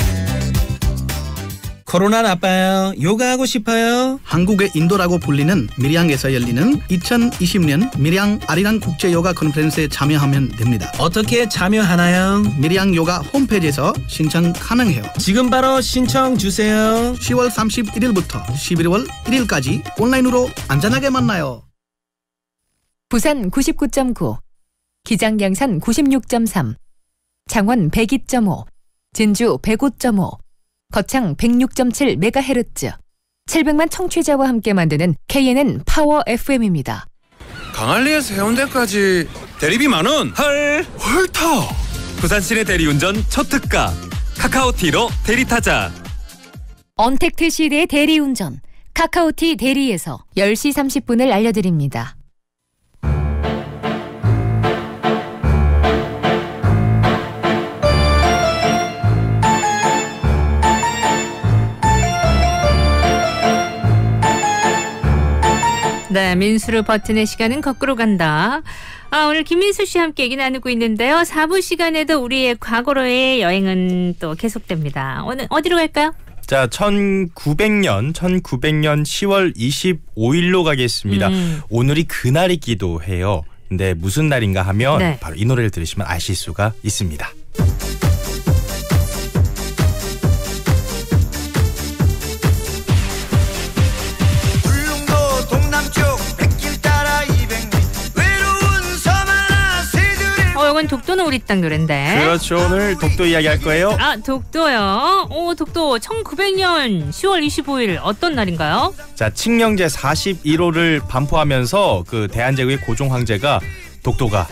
코로나 나빠요. 요가하고 싶어요. 한국의 인도라고 불리는 밀양에서 열리는 2020년 밀양 아리랑 국제 요가 컨퍼런스에 참여하면 됩니다. 어떻게 참여하나요? 밀양 요가 홈페이지에서 신청 가능해요. 지금 바로 신청 주세요. 10월 31일부터 11월 1일까지 온라인으로 안전하게 만나요. 부산 99.9, 기장양산 96.3, 창원 102.5, 진주 105.5, 거창 106.7MHz, 700만 청취자와 함께 만드는 KNN 파워 FM입니다. 강안리에서 해운대까지 대리비 만원 헐터. 부산시내 대리운전 첫 특가 카카오티로 대리타자. 언택트 시대의 대리운전 카카오티 대리에서 10시 30분을 알려드립니다. 네, 민수를 버튼의 시간은 거꾸로 간다. 오늘 김민수 씨와 함께 얘기 나누고 있는데요. 4부 시간에도 우리의 과거로의 여행은 또 계속됩니다. 오늘 어디로 갈까요? 자, 1900년 10월 25일로 가겠습니다. 오늘이 그날이기도 해요. 근데 무슨 날인가 하면 네. 바로 이 노래를 들으시면 아실 수가 있습니다. 이건 독도는 우리 땅 노래인데. 그렇죠. 오늘 독도 이야기 할 거예요. 독도요. 독도 1900년 10월 25일 어떤 날인가요? 자, 칙령제 41호를 반포하면서 그 대한제국의 고종 황제가 독도가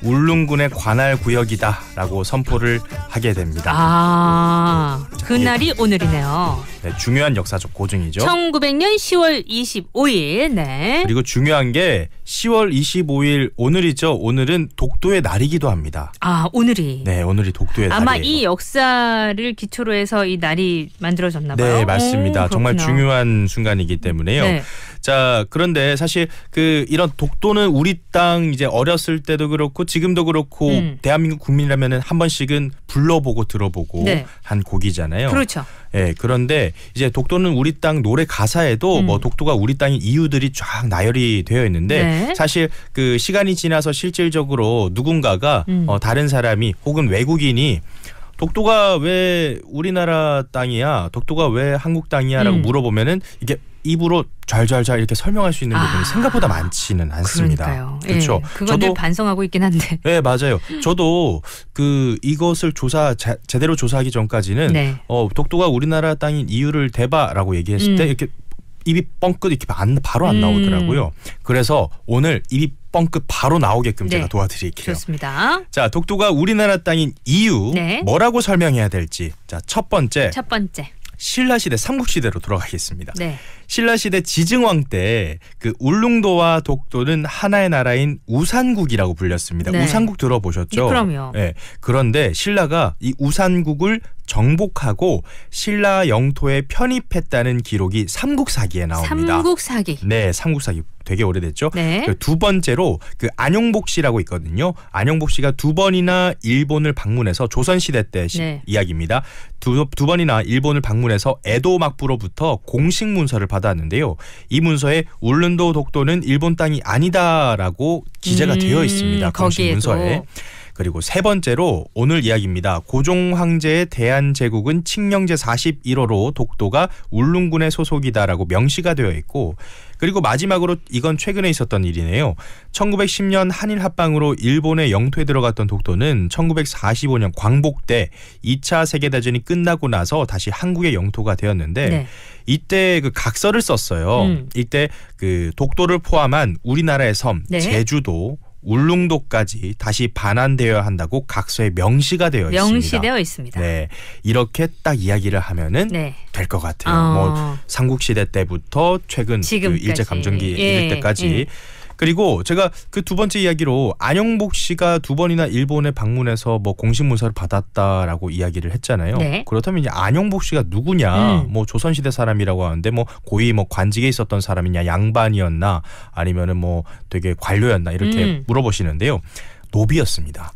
울릉군의 관할 구역이다라고 선포를 하게 됩니다. 그날이 오늘이네요. 네, 중요한 역사적 고증이죠. 1900년 10월 25일. 네. 그리고 중요한 게 10월 25일 오늘이죠. 오늘은 독도의 날이기도 합니다. 오늘이. 네, 오늘이 독도의 날이에요. 아마 이 역사를 기초로 해서 이 날이 만들어졌나 봐요. 네, 맞습니다. 정말 중요한 순간이기 때문에요. 네. 자, 그런데 사실 이런 독도는 우리 땅 이제 어렸을 때도 그렇고 지금도 그렇고 대한민국 국민이라면은 한 번씩은 불러보고 들어보고 네. 한 곡이잖아요. 그렇죠. 네, 그런데 이제 독도는 우리 땅 노래 가사에도 뭐 독도가 우리 땅인 이유들이 쫙 나열이 되어 있는데 네. 사실 그 시간이 지나서 실질적으로 누군가가 다른 사람이 혹은 외국인이 독도가 왜 우리나라 땅이야? 독도가 왜 한국 땅이야? 라고 물어보면은 이게 입으로 잘잘잘 이렇게 설명할 수 있는 부분이 생각보다 많지는 않습니다. 그러니까요. 그렇죠. 예, 그건 늘 반성하고 있긴 한데. 네, 맞아요. 저도 이것을 제대로 조사하기 전까지는 네. 독도가 우리나라 땅인 이유를 대봐라고 얘기했을 때 이렇게 입이 뻥끗 이렇게 바로 안 나오더라고요. 그래서 오늘 입이 뻥끗 바로 나오게끔 제가 도와드릴게요. 좋습니다. 자, 독도가 우리나라 땅인 이유 뭐라고 설명해야 될지. 자, 첫 번째. 신라시대 삼국시대로 돌아가겠습니다. 네. 신라시대 지증왕 때 그 울릉도와 독도는 하나의 나라인 우산국이라고 불렸습니다. 네. 우산국 들어보셨죠? 그럼요. 네. 그런데 신라가 이 우산국을 정복하고 신라 영토에 편입했다는 기록이 삼국사기에 나옵니다. 삼국사기. 네, 삼국사기 되게 오래됐죠. 네. 두 번째로 안용복 씨라고 있거든요. 안용복 씨가 2번이나 일본을 방문해서 조선시대 때 이야기입니다. 두 번이나 일본을 방문해서 에도 막부로부터 공식 문서를 받았는데요. 이 문서에 울릉도 독도는 일본 땅이 아니다라고 기재가 되어 있습니다. 공식 거기에도. 문서에. 그리고 세 번째로 오늘 이야기입니다. 고종 황제의 대한제국은 칙령제 41호로 독도가 울릉군의 소속이다라고 명시가 되어 있고, 그리고 마지막으로 이건 최근에 있었던 일이네요. 1910년 한일 합방으로 일본의 영토에 들어갔던 독도는 1945년 광복 때 2차 세계대전이 끝나고 나서 다시 한국의 영토가 되었는데 네. 이때 그 각서를 썼어요. 이때 그 독도를 포함한 우리나라의 섬 네. 제주도, 울릉도까지 다시 반환되어야 한다고 각서에 명시가 되어 있습니다. 명시되어 있습니다. 네, 이렇게 딱 이야기를 하면은 네. 될 것 같아요. 뭐 삼국시대 때부터 최근 그 일제감정기 이럴 때까지. 그리고 제가 그 두 번째 이야기로 안영복 씨가 2번이나 일본에 방문해서 뭐 공식 문서를 받았다라고 이야기를 했잖아요. 네. 그렇다면 이제 안영복 씨가 누구냐? 뭐 조선시대 사람이라고 하는데 뭐 고위 뭐 관직에 있었던 사람이냐, 양반이었나, 아니면은 뭐 되게 관료였나 이렇게 물어보시는데요. 노비였습니다.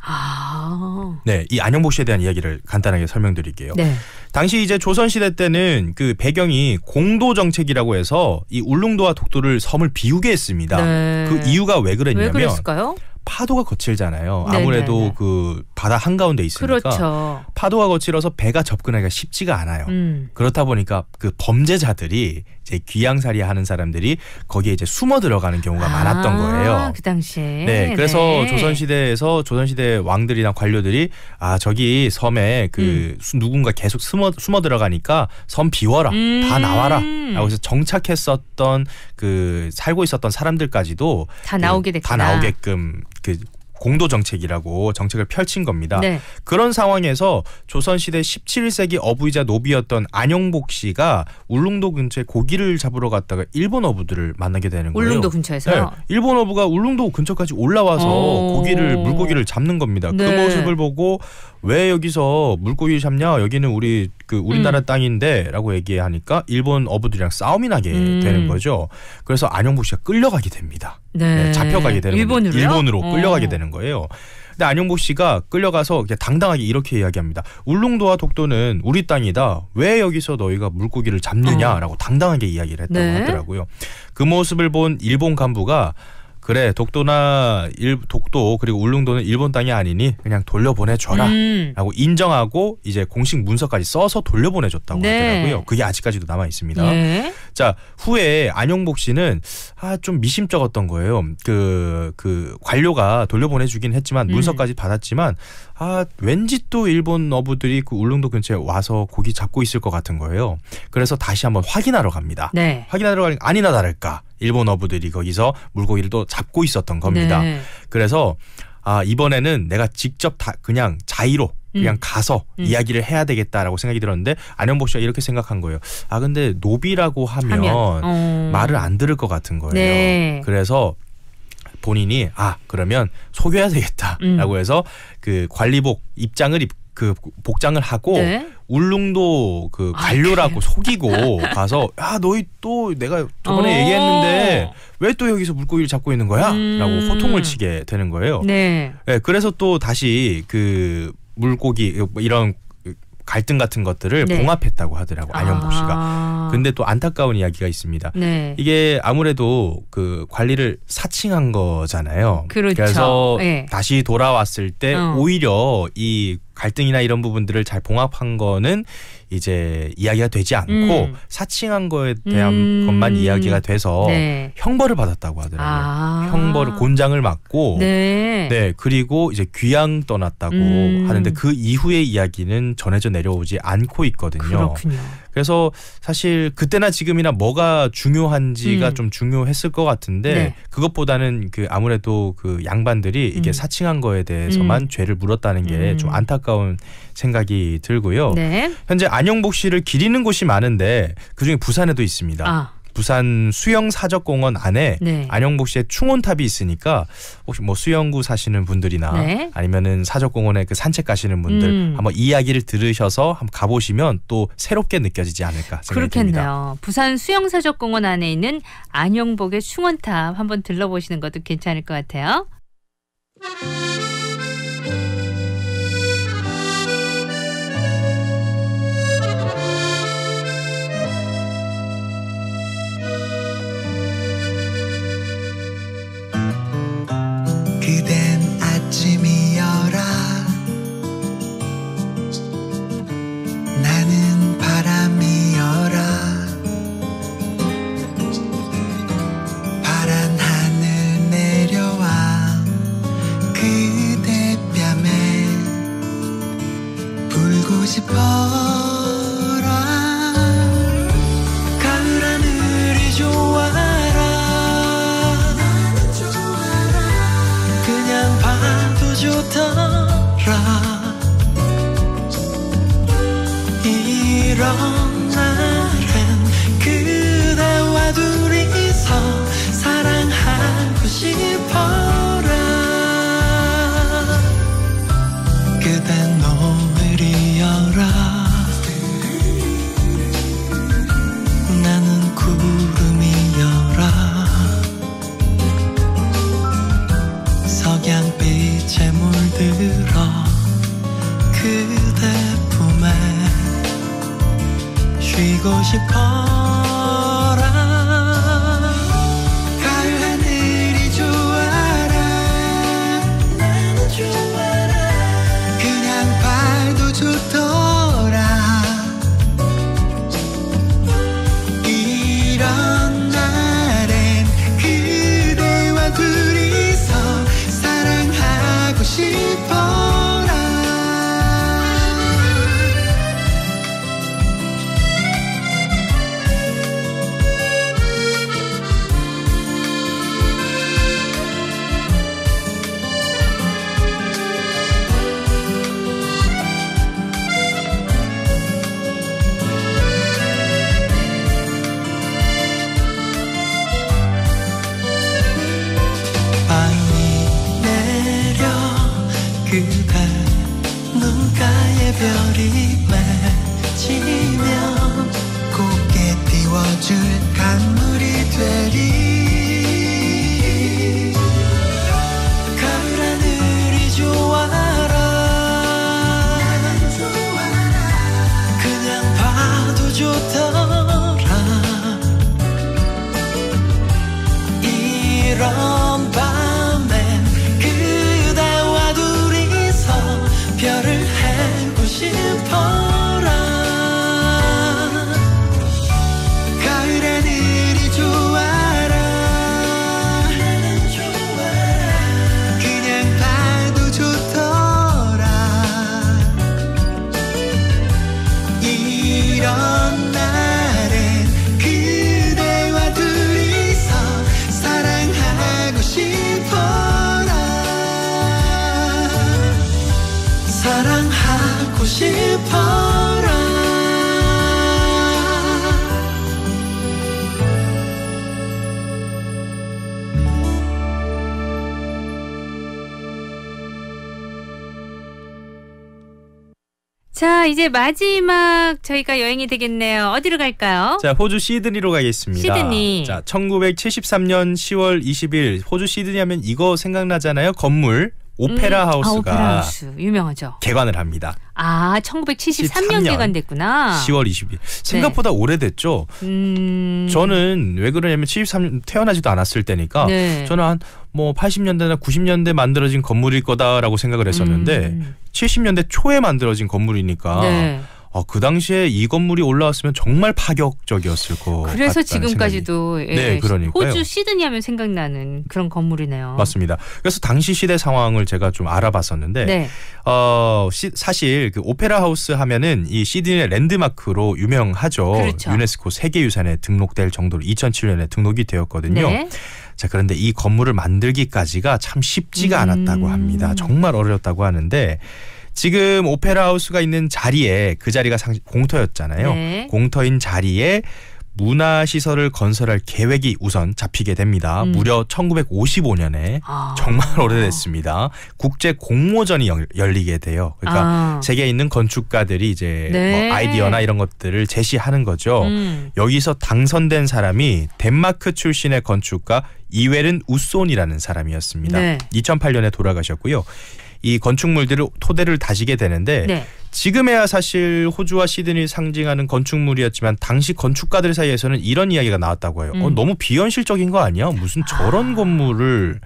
네, 이 안영복 씨에 대한 이야기를 간단하게 설명드릴게요. 네. 당시 이제 조선시대 때는 그 배경이 공도 정책이라고 해서 이 울릉도와 독도를 섬을 비우게 했습니다. 네. 그 이유가 왜 그랬냐면 왜 그랬을까요? 파도가 거칠잖아요. 아무래도 네네네. 그 바다 한가운데 있으니까 그렇죠. 파도가 거칠어서 배가 접근하기가 쉽지가 않아요. 그렇다 보니까 그 범죄자들이 이제 귀양살이 하는 사람들이 거기에 이제 숨어 들어가는 경우가 많았던 거예요. 그 당시에. 네, 그래서 네. 조선시대 왕들이나 관료들이 저기 섬에 그 누군가 계속 숨어 들어가니까 섬 비워라, 다 나와라. 라고 해서 정착했었던 그 살고 있었던 사람들까지도 다 나오게 됐구나. 다 나오게끔 그 공도 정책이라고 정책을 펼친 겁니다. 네. 그런 상황에서 조선시대 17세기 어부이자 노비였던 안영복 씨가 울릉도 근처에 고기를 잡으러 갔다가 일본 어부들을 만나게 되는 거예요. 울릉도 근처에서요? 네. 일본 어부가 울릉도 근처까지 올라와서 물고기를 잡는 겁니다. 네. 그 모습을 보고 왜 여기서 물고기 잡냐? 여기는 우리나라 땅인데라고 얘기하니까 일본 어부들이랑 싸움이 나게 되는 거죠. 그래서 안영복 씨가 끌려가게 됩니다. 네. 네, 잡혀가게 되는 일본으로요? 일본으로 끌려가게 되는 거예요. 근데 안영복 씨가 끌려가서 당당하게 이렇게 이야기합니다. 울릉도와 독도는 우리 땅이다. 왜 여기서 너희가 물고기를 잡느냐라고 당당하게 이야기를 했다고 네. 하더라고요. 그 모습을 본 일본 간부가 그래 독도 그리고 울릉도는 일본 땅이 아니니 그냥 돌려보내줘라 라고 인정하고 이제 공식 문서까지 써서 돌려보내줬다고 네. 하더라고요. 그게 아직까지도 남아 있습니다. 네. 자, 후에 안영복 씨는 좀 미심쩍었던 거예요. 그 관료가 돌려보내주긴 했지만 문서까지 받았지만 왠지 또 일본 어부들이 그 울릉도 근처에 와서 고기 잡고 있을 것 같은 거예요. 그래서 다시 한번 확인하러 갑니다. 네. 확인하러 가니까 아니나 다를까 일본 어부들이 거기서 물고기를 또 잡고 있었던 겁니다. 네. 그래서 이번에는 내가 직접 그냥 자의로 그냥 가서 이야기를 해야 되겠다라고 생각이 들었는데 안영복 씨가 이렇게 생각한 거예요. 근데 노비라고 하면 말을 안 들을 것 같은 거예요. 네. 그래서 본인이 그러면 속여야 되겠다라고 해서 그 관리복 입장을 복장을 하고 네? 울릉도 그 관료라고 속이고 가서 너희 또 내가 저번에 얘기했는데 왜 또 여기서 물고기를 잡고 있는 거야? 라고 호통을 치게 되는 거예요. 네. 네, 그래서 또 다시 그 물고기 이런 갈등 같은 것들을 네. 봉합했다고 하더라고 안영복 씨가. 근데 또 안타까운 이야기가 있습니다. 네. 이게 아무래도 그 관리를 사칭한 거잖아요. 그렇죠. 그래서 네. 다시 돌아왔을 때 오히려 이 갈등이나 이런 부분들을 잘 봉합한 거는 이제 이야기가 되지 않고 사칭한 거에 대한 것만 이야기가 돼서 네. 형벌을 받았다고 하더라고요. 형벌을 곤장을 맞고 네. 그리고 이제 귀양 떠났다고 하는데 그 이후의 이야기는 전해져 내려오지 않고 있거든요. 그렇군요. 그래서 사실 그때나 지금이나 뭐가 중요한지가 좀 중요했을 것 같은데 네. 그것보다는 그 아무래도 그 양반들이 이게 사칭한 거에 대해서만 죄를 물었다는 게 좀 안타까운 생각이 들고요. 네. 현재 안영복 씨를 기리는 곳이 많은데 그중에 부산에도 있습니다. 부산 수영사적공원 안에 네. 안영복 씨의 충원탑이 있으니까 혹시 뭐 수영구 사시는 분들이나 네. 아니면은 사적공원에 그 산책 가시는 분들 한번 이야기를 들으셔서 한번 가보시면 또 새롭게 느껴지지 않을까 생각이 듭니다. 그렇겠네요. 부산 수영사적공원 안에 있는 안영복의 충원탑 한번 들러보시는 것도 괜찮을 것 같아요. 그댄 아침이여라 좋더라 이런 날엔 그대와 둘이서 사랑하고 싶어라 그대 노을이여라 나는 구름이여라 석양빛에 물들어 그대 품에 쉬고 싶어라 가을 하늘이 좋아라 나는 좋아라 그냥 봐도 좋더라 이런 날엔 그대와 둘이서 사랑하고 싶어라 밤이 내려 그대 눈가에 별이 맺히면 곱게 띄워줄 강물이 되리 가을 하늘이 좋아라 그냥 봐도 좋더라 이런 밤엔 그대와 둘이서 별을 해고 싶어라 가을 하늘이 좋아라 그냥 봐도 좋더라 이런 날엔 그대와 둘이서 사랑하고 싶어라 사랑하고 싶어라 자, 이제 마지막 저희가 여행이 되겠네요. 어디로 갈까요? 자, 호주 시드니로 가겠습니다. 시드니. 자, 1973년 10월 20일 호주 시드니 하면 이거 생각나잖아요. 건물 오페라 하우스가 오페라 하우스 유명하죠. 개관을 합니다. 아, 1973년 개관됐구나. 10월 20일. 생각보다 오래됐죠. 저는 왜 그러냐면 73년 태어나지도 않았을 때니까 네. 저는 한 뭐 80년대나 90년대 만들어진 건물일 거다라고 생각을 했었는데 70년대 초에 만들어진 건물이니까 네. 그 당시에 이 건물이 올라왔으면 정말 파격적이었을 것 같다는 그래서 지금까지도 예, 네, 그러니까요. 호주 시드니 하면 생각나는 그런 건물이네요. 맞습니다. 그래서 당시 시대 상황을 제가 좀 알아봤었는데 네. 사실 그 오페라 하우스 하면은 이 시드니의 랜드마크로 유명하죠. 그렇죠. 유네스코 세계유산에 등록될 정도로 2007년에 등록이 되었거든요. 네. 자, 그런데 이 건물을 만들기까지가 참 쉽지가 않았다고 합니다. 정말 어려웠다고 하는데 지금 오페라 하우스가 있는 자리에 그 자리가 공터였잖아요. 네. 공터인 자리에 문화시설을 건설할 계획이 우선 잡히게 됩니다. 무려 1955년에 정말 오래됐습니다. 국제 공모전이 열리게 돼요. 그러니까 세계에 있는 건축가들이 이제 네. 뭐 아이디어나 이런 것들을 제시하는 거죠. 여기서 당선된 사람이 덴마크 출신의 건축가 이웨른 우손이라는 사람이었습니다. 네. 2008년에 돌아가셨고요. 이 건축물들을 토대를 다지게 되는데 네. 지금에야 사실 호주와 시드니를 상징하는 건축물이었지만 당시 건축가들 사이에서는 이런 이야기가 나왔다고 해요. 너무 비현실적인 거 아니야? 무슨 저런 건물을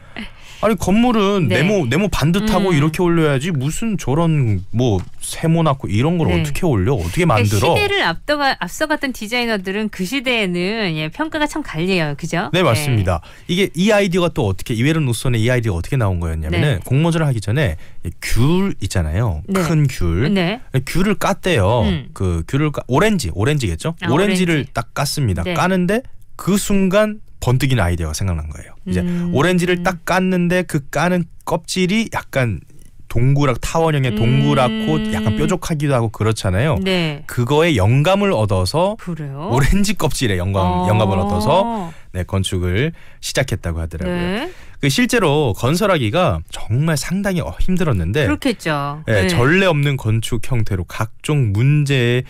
아니 건물은 네. 네모 반듯하고 이렇게 올려야지 무슨 저런 뭐 세모나고 이런 걸 네. 어떻게 올려? 어떻게 만들어? 그러니까 시대를 앞서갔던 디자이너들은 그 시대에는 예, 평가가 참 갈려요. 그죠? 네, 맞습니다. 이게 이 아이디어가 또 어떻게 이웨른 우손의 이 아이디어가 어떻게 나온 거였냐면은 네. 공모전을 하기 전에 귤 있잖아요. 네. 큰 귤. 네. 귤을 깠대요. 그 귤을 오렌지겠죠? 오렌지를 오렌지. 딱 깠습니다. 네. 까는데 그 순간 번뜩이는 아이디어가 생각난 거예요. 이제 오렌지를 딱 깠는데 그 까는 껍질이 약간 타원형의 동그랗고 약간 뾰족하기도 하고 그렇잖아요. 네. 그거에 영감을 얻어서 그래요? 오렌지 껍질에 영감을 얻어서 건축을 시작했다고 하더라고요. 네. 실제로 건설하기가 정말 상당히 힘들었는데 그렇겠죠. 네. 전례 없는 건축 형태로 각종 문제에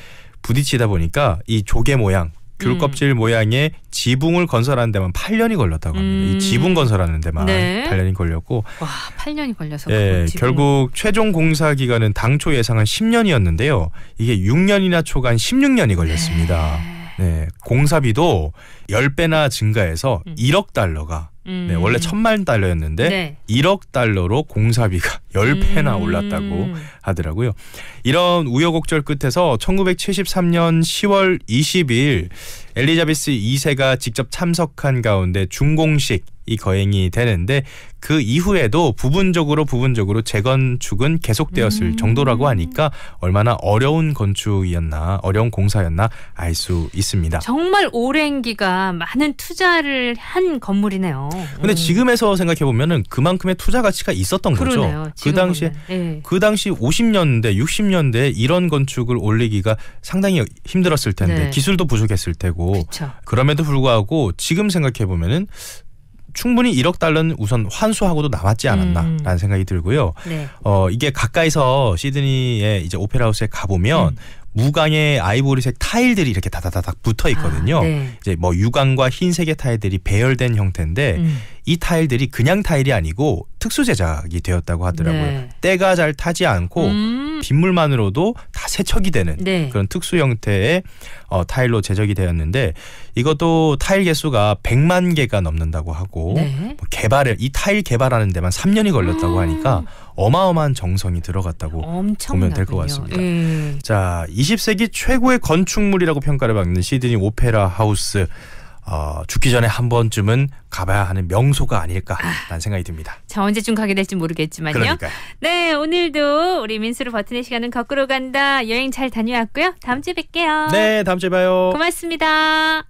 부딪히다 보니까 이 조개 모양 귤 껍질 모양의 지붕을 건설하는 데만 8년이 걸렸다고 합니다. 이 지붕 건설하는 데만 8년이 걸렸고. 와, 8년이 걸려서. 결국 최종 공사 기간은 당초 예상한 10년이었는데요. 이게 6년이나 초간 16년이 걸렸습니다. 네, 공사비도 10배나 증가해서 1억 달러가 원래 1,000만 달러였는데 1억 달러로 공사비가 10배나 올랐다고 하더라고요. 이런 우여곡절 끝에서 1973년 10월 20일 엘리자베스 2세가 직접 참석한 가운데 준공식이 거행이 되는데 그 이후에도 부분적으로 재건축은 계속되었을 정도라고 하니까 얼마나 어려운 건축이었나, 어려운 공사였나 알 수 있습니다. 정말 오랜 기간 많은 투자를 한 건물이네요. 근데 지금에서 생각해 보면은 그만큼의 투자 가치가 있었던 그러네요. 거죠. 그 당시 50년대, 60년대 이런 건축을 올리기가 상당히 힘들었을 텐데 기술도 부족했을 테고. 그쵸. 그럼에도 불구하고 지금 생각해 보면은 충분히 1억 달러는 우선 환수하고도 남았지 않았나라는 생각이 들고요. 이게 가까이서 시드니의 이제 오페라 하우스에 가보면 무광의 아이보리색 타일들이 이렇게 다다다닥 붙어 있거든요. 이제 뭐 유광과 흰색의 타일들이 배열된 형태인데 이 타일들이 그냥 타일이 아니고 특수 제작이 되었다고 하더라고요. 때가 잘 타지 않고 빗물만으로도 다 세척이 되는 그런 특수 형태의 타일로 제작이 되었는데 이것도 타일 개수가 100만 개가 넘는다고 하고 이 타일 개발하는 데만 3년이 걸렸다고 하니까 어마어마한 정성이 들어갔다고 보면 될 것 같습니다. 자, 20세기 최고의 건축물이라고 평가를 받는 시드니 오페라 하우스. 죽기 전에 한 번쯤은 가봐야 하는 명소가 아닐까라는 생각이 듭니다. 자, 언제쯤 가게 될지 모르겠지만요. 그러니까요. 네, 오늘도 우리 민수로 버튼의 시간은 거꾸로 간다. 여행 잘 다녀왔고요. 다음 주에 뵐게요. 네, 다음 주에 봐요. 고맙습니다.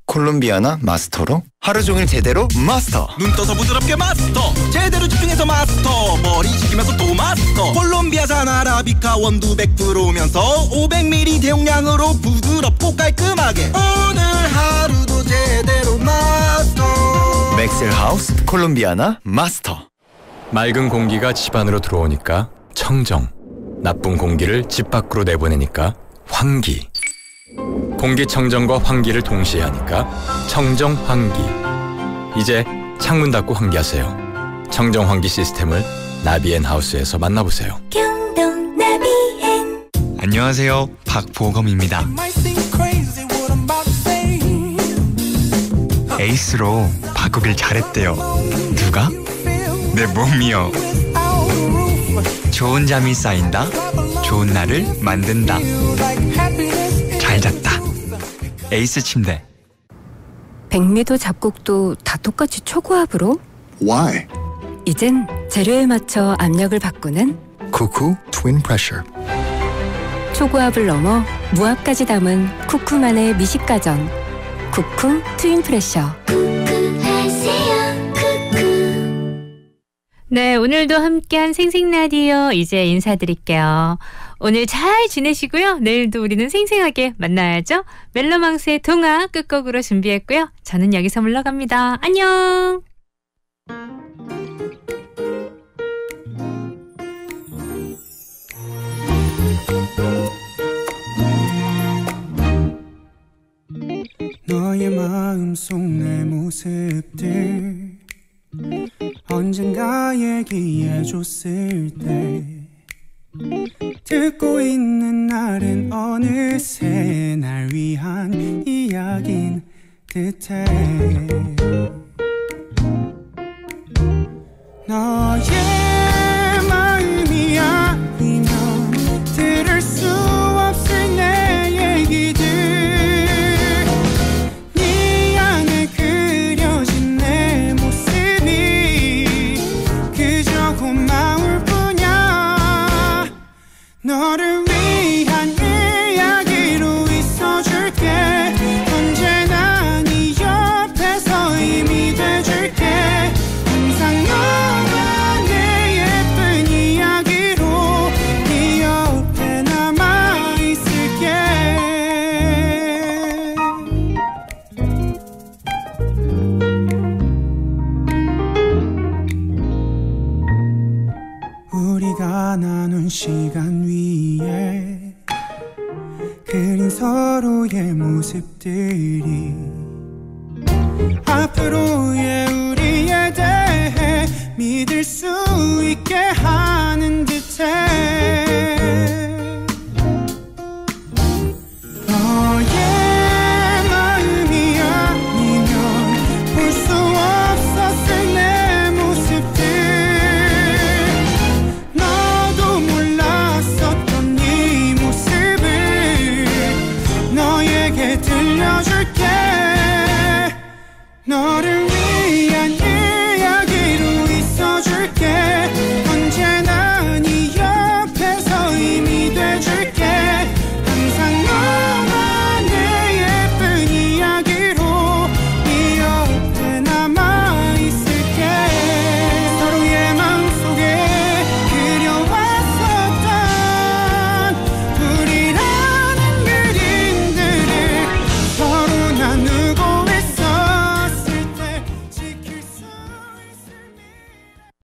콜롬비아나 마스터로 하루 종일 제대로 마스터. 눈 떠서 부드럽게 마스터. 제대로 집중해서 마스터. 머리 식히면서 또 마스터. 콜롬비아산 아라비카 원두 100%면서 500ml 대용량으로 부드럽고 깔끔하게. 오늘 하루도 제대로 마스터. 맥셀하우스 콜롬비아나 마스터. 맑은 공기가 집 안으로 들어오니까 청정. 나쁜 공기를 집 밖으로 내보내니까 환기. 공기청정과 환기를 동시에 하니까 청정환기. 이제 창문 닫고 환기하세요. 청정환기 시스템을 나비앤하우스에서 만나보세요. 안녕하세요, 박보검입니다. 에이스로 바꾸길 잘했대요. 누가? 내 몸이요. 좋은 잠이 쌓인다. 좋은 날을 만든다. 잘 잤다. 에이스 침대. 백미도 잡곡도 다 똑같이 초고압으로? Why? 이젠 재료에 맞춰 압력을 바꾸는 Cuckoo Twin Pressure. 초고압을 넘어 무압까지 담은 쿠쿠만의 미식가전. 쿠쿠 트윈 프레셔. 네, 오늘도 함께한 생생라디오 이제 인사드릴게요. 오늘 잘 지내시고요. 내일도 우리는 생생하게 만나야죠. 멜로망스의 동화 끝곡으로 준비했고요. 저는 여기서 물러갑니다. 안녕. 너의 마음속 내 모습들 언젠가 얘기해줬을 때 듣고 있는 날은 어느새 날 위한 이야기인 듯해. 너의 마음이 아니면 들을 수 없을 내 얘기들. 네 안에 그려진 내 모습이 그저 고마울 뿐이야. 너를 위한 이야기로 있어줄게. 언제나 네 옆에서 힘이 돼줄게. 항상 너와 내 서로의 모습들이 앞으로의 우리에 대해 믿을 수 있게 하는 듯해. 너의 마음이 아니면 볼 수 없었을 내 모습들, 너도 몰랐었던 이 모습을 너에게 들려줄게. 너를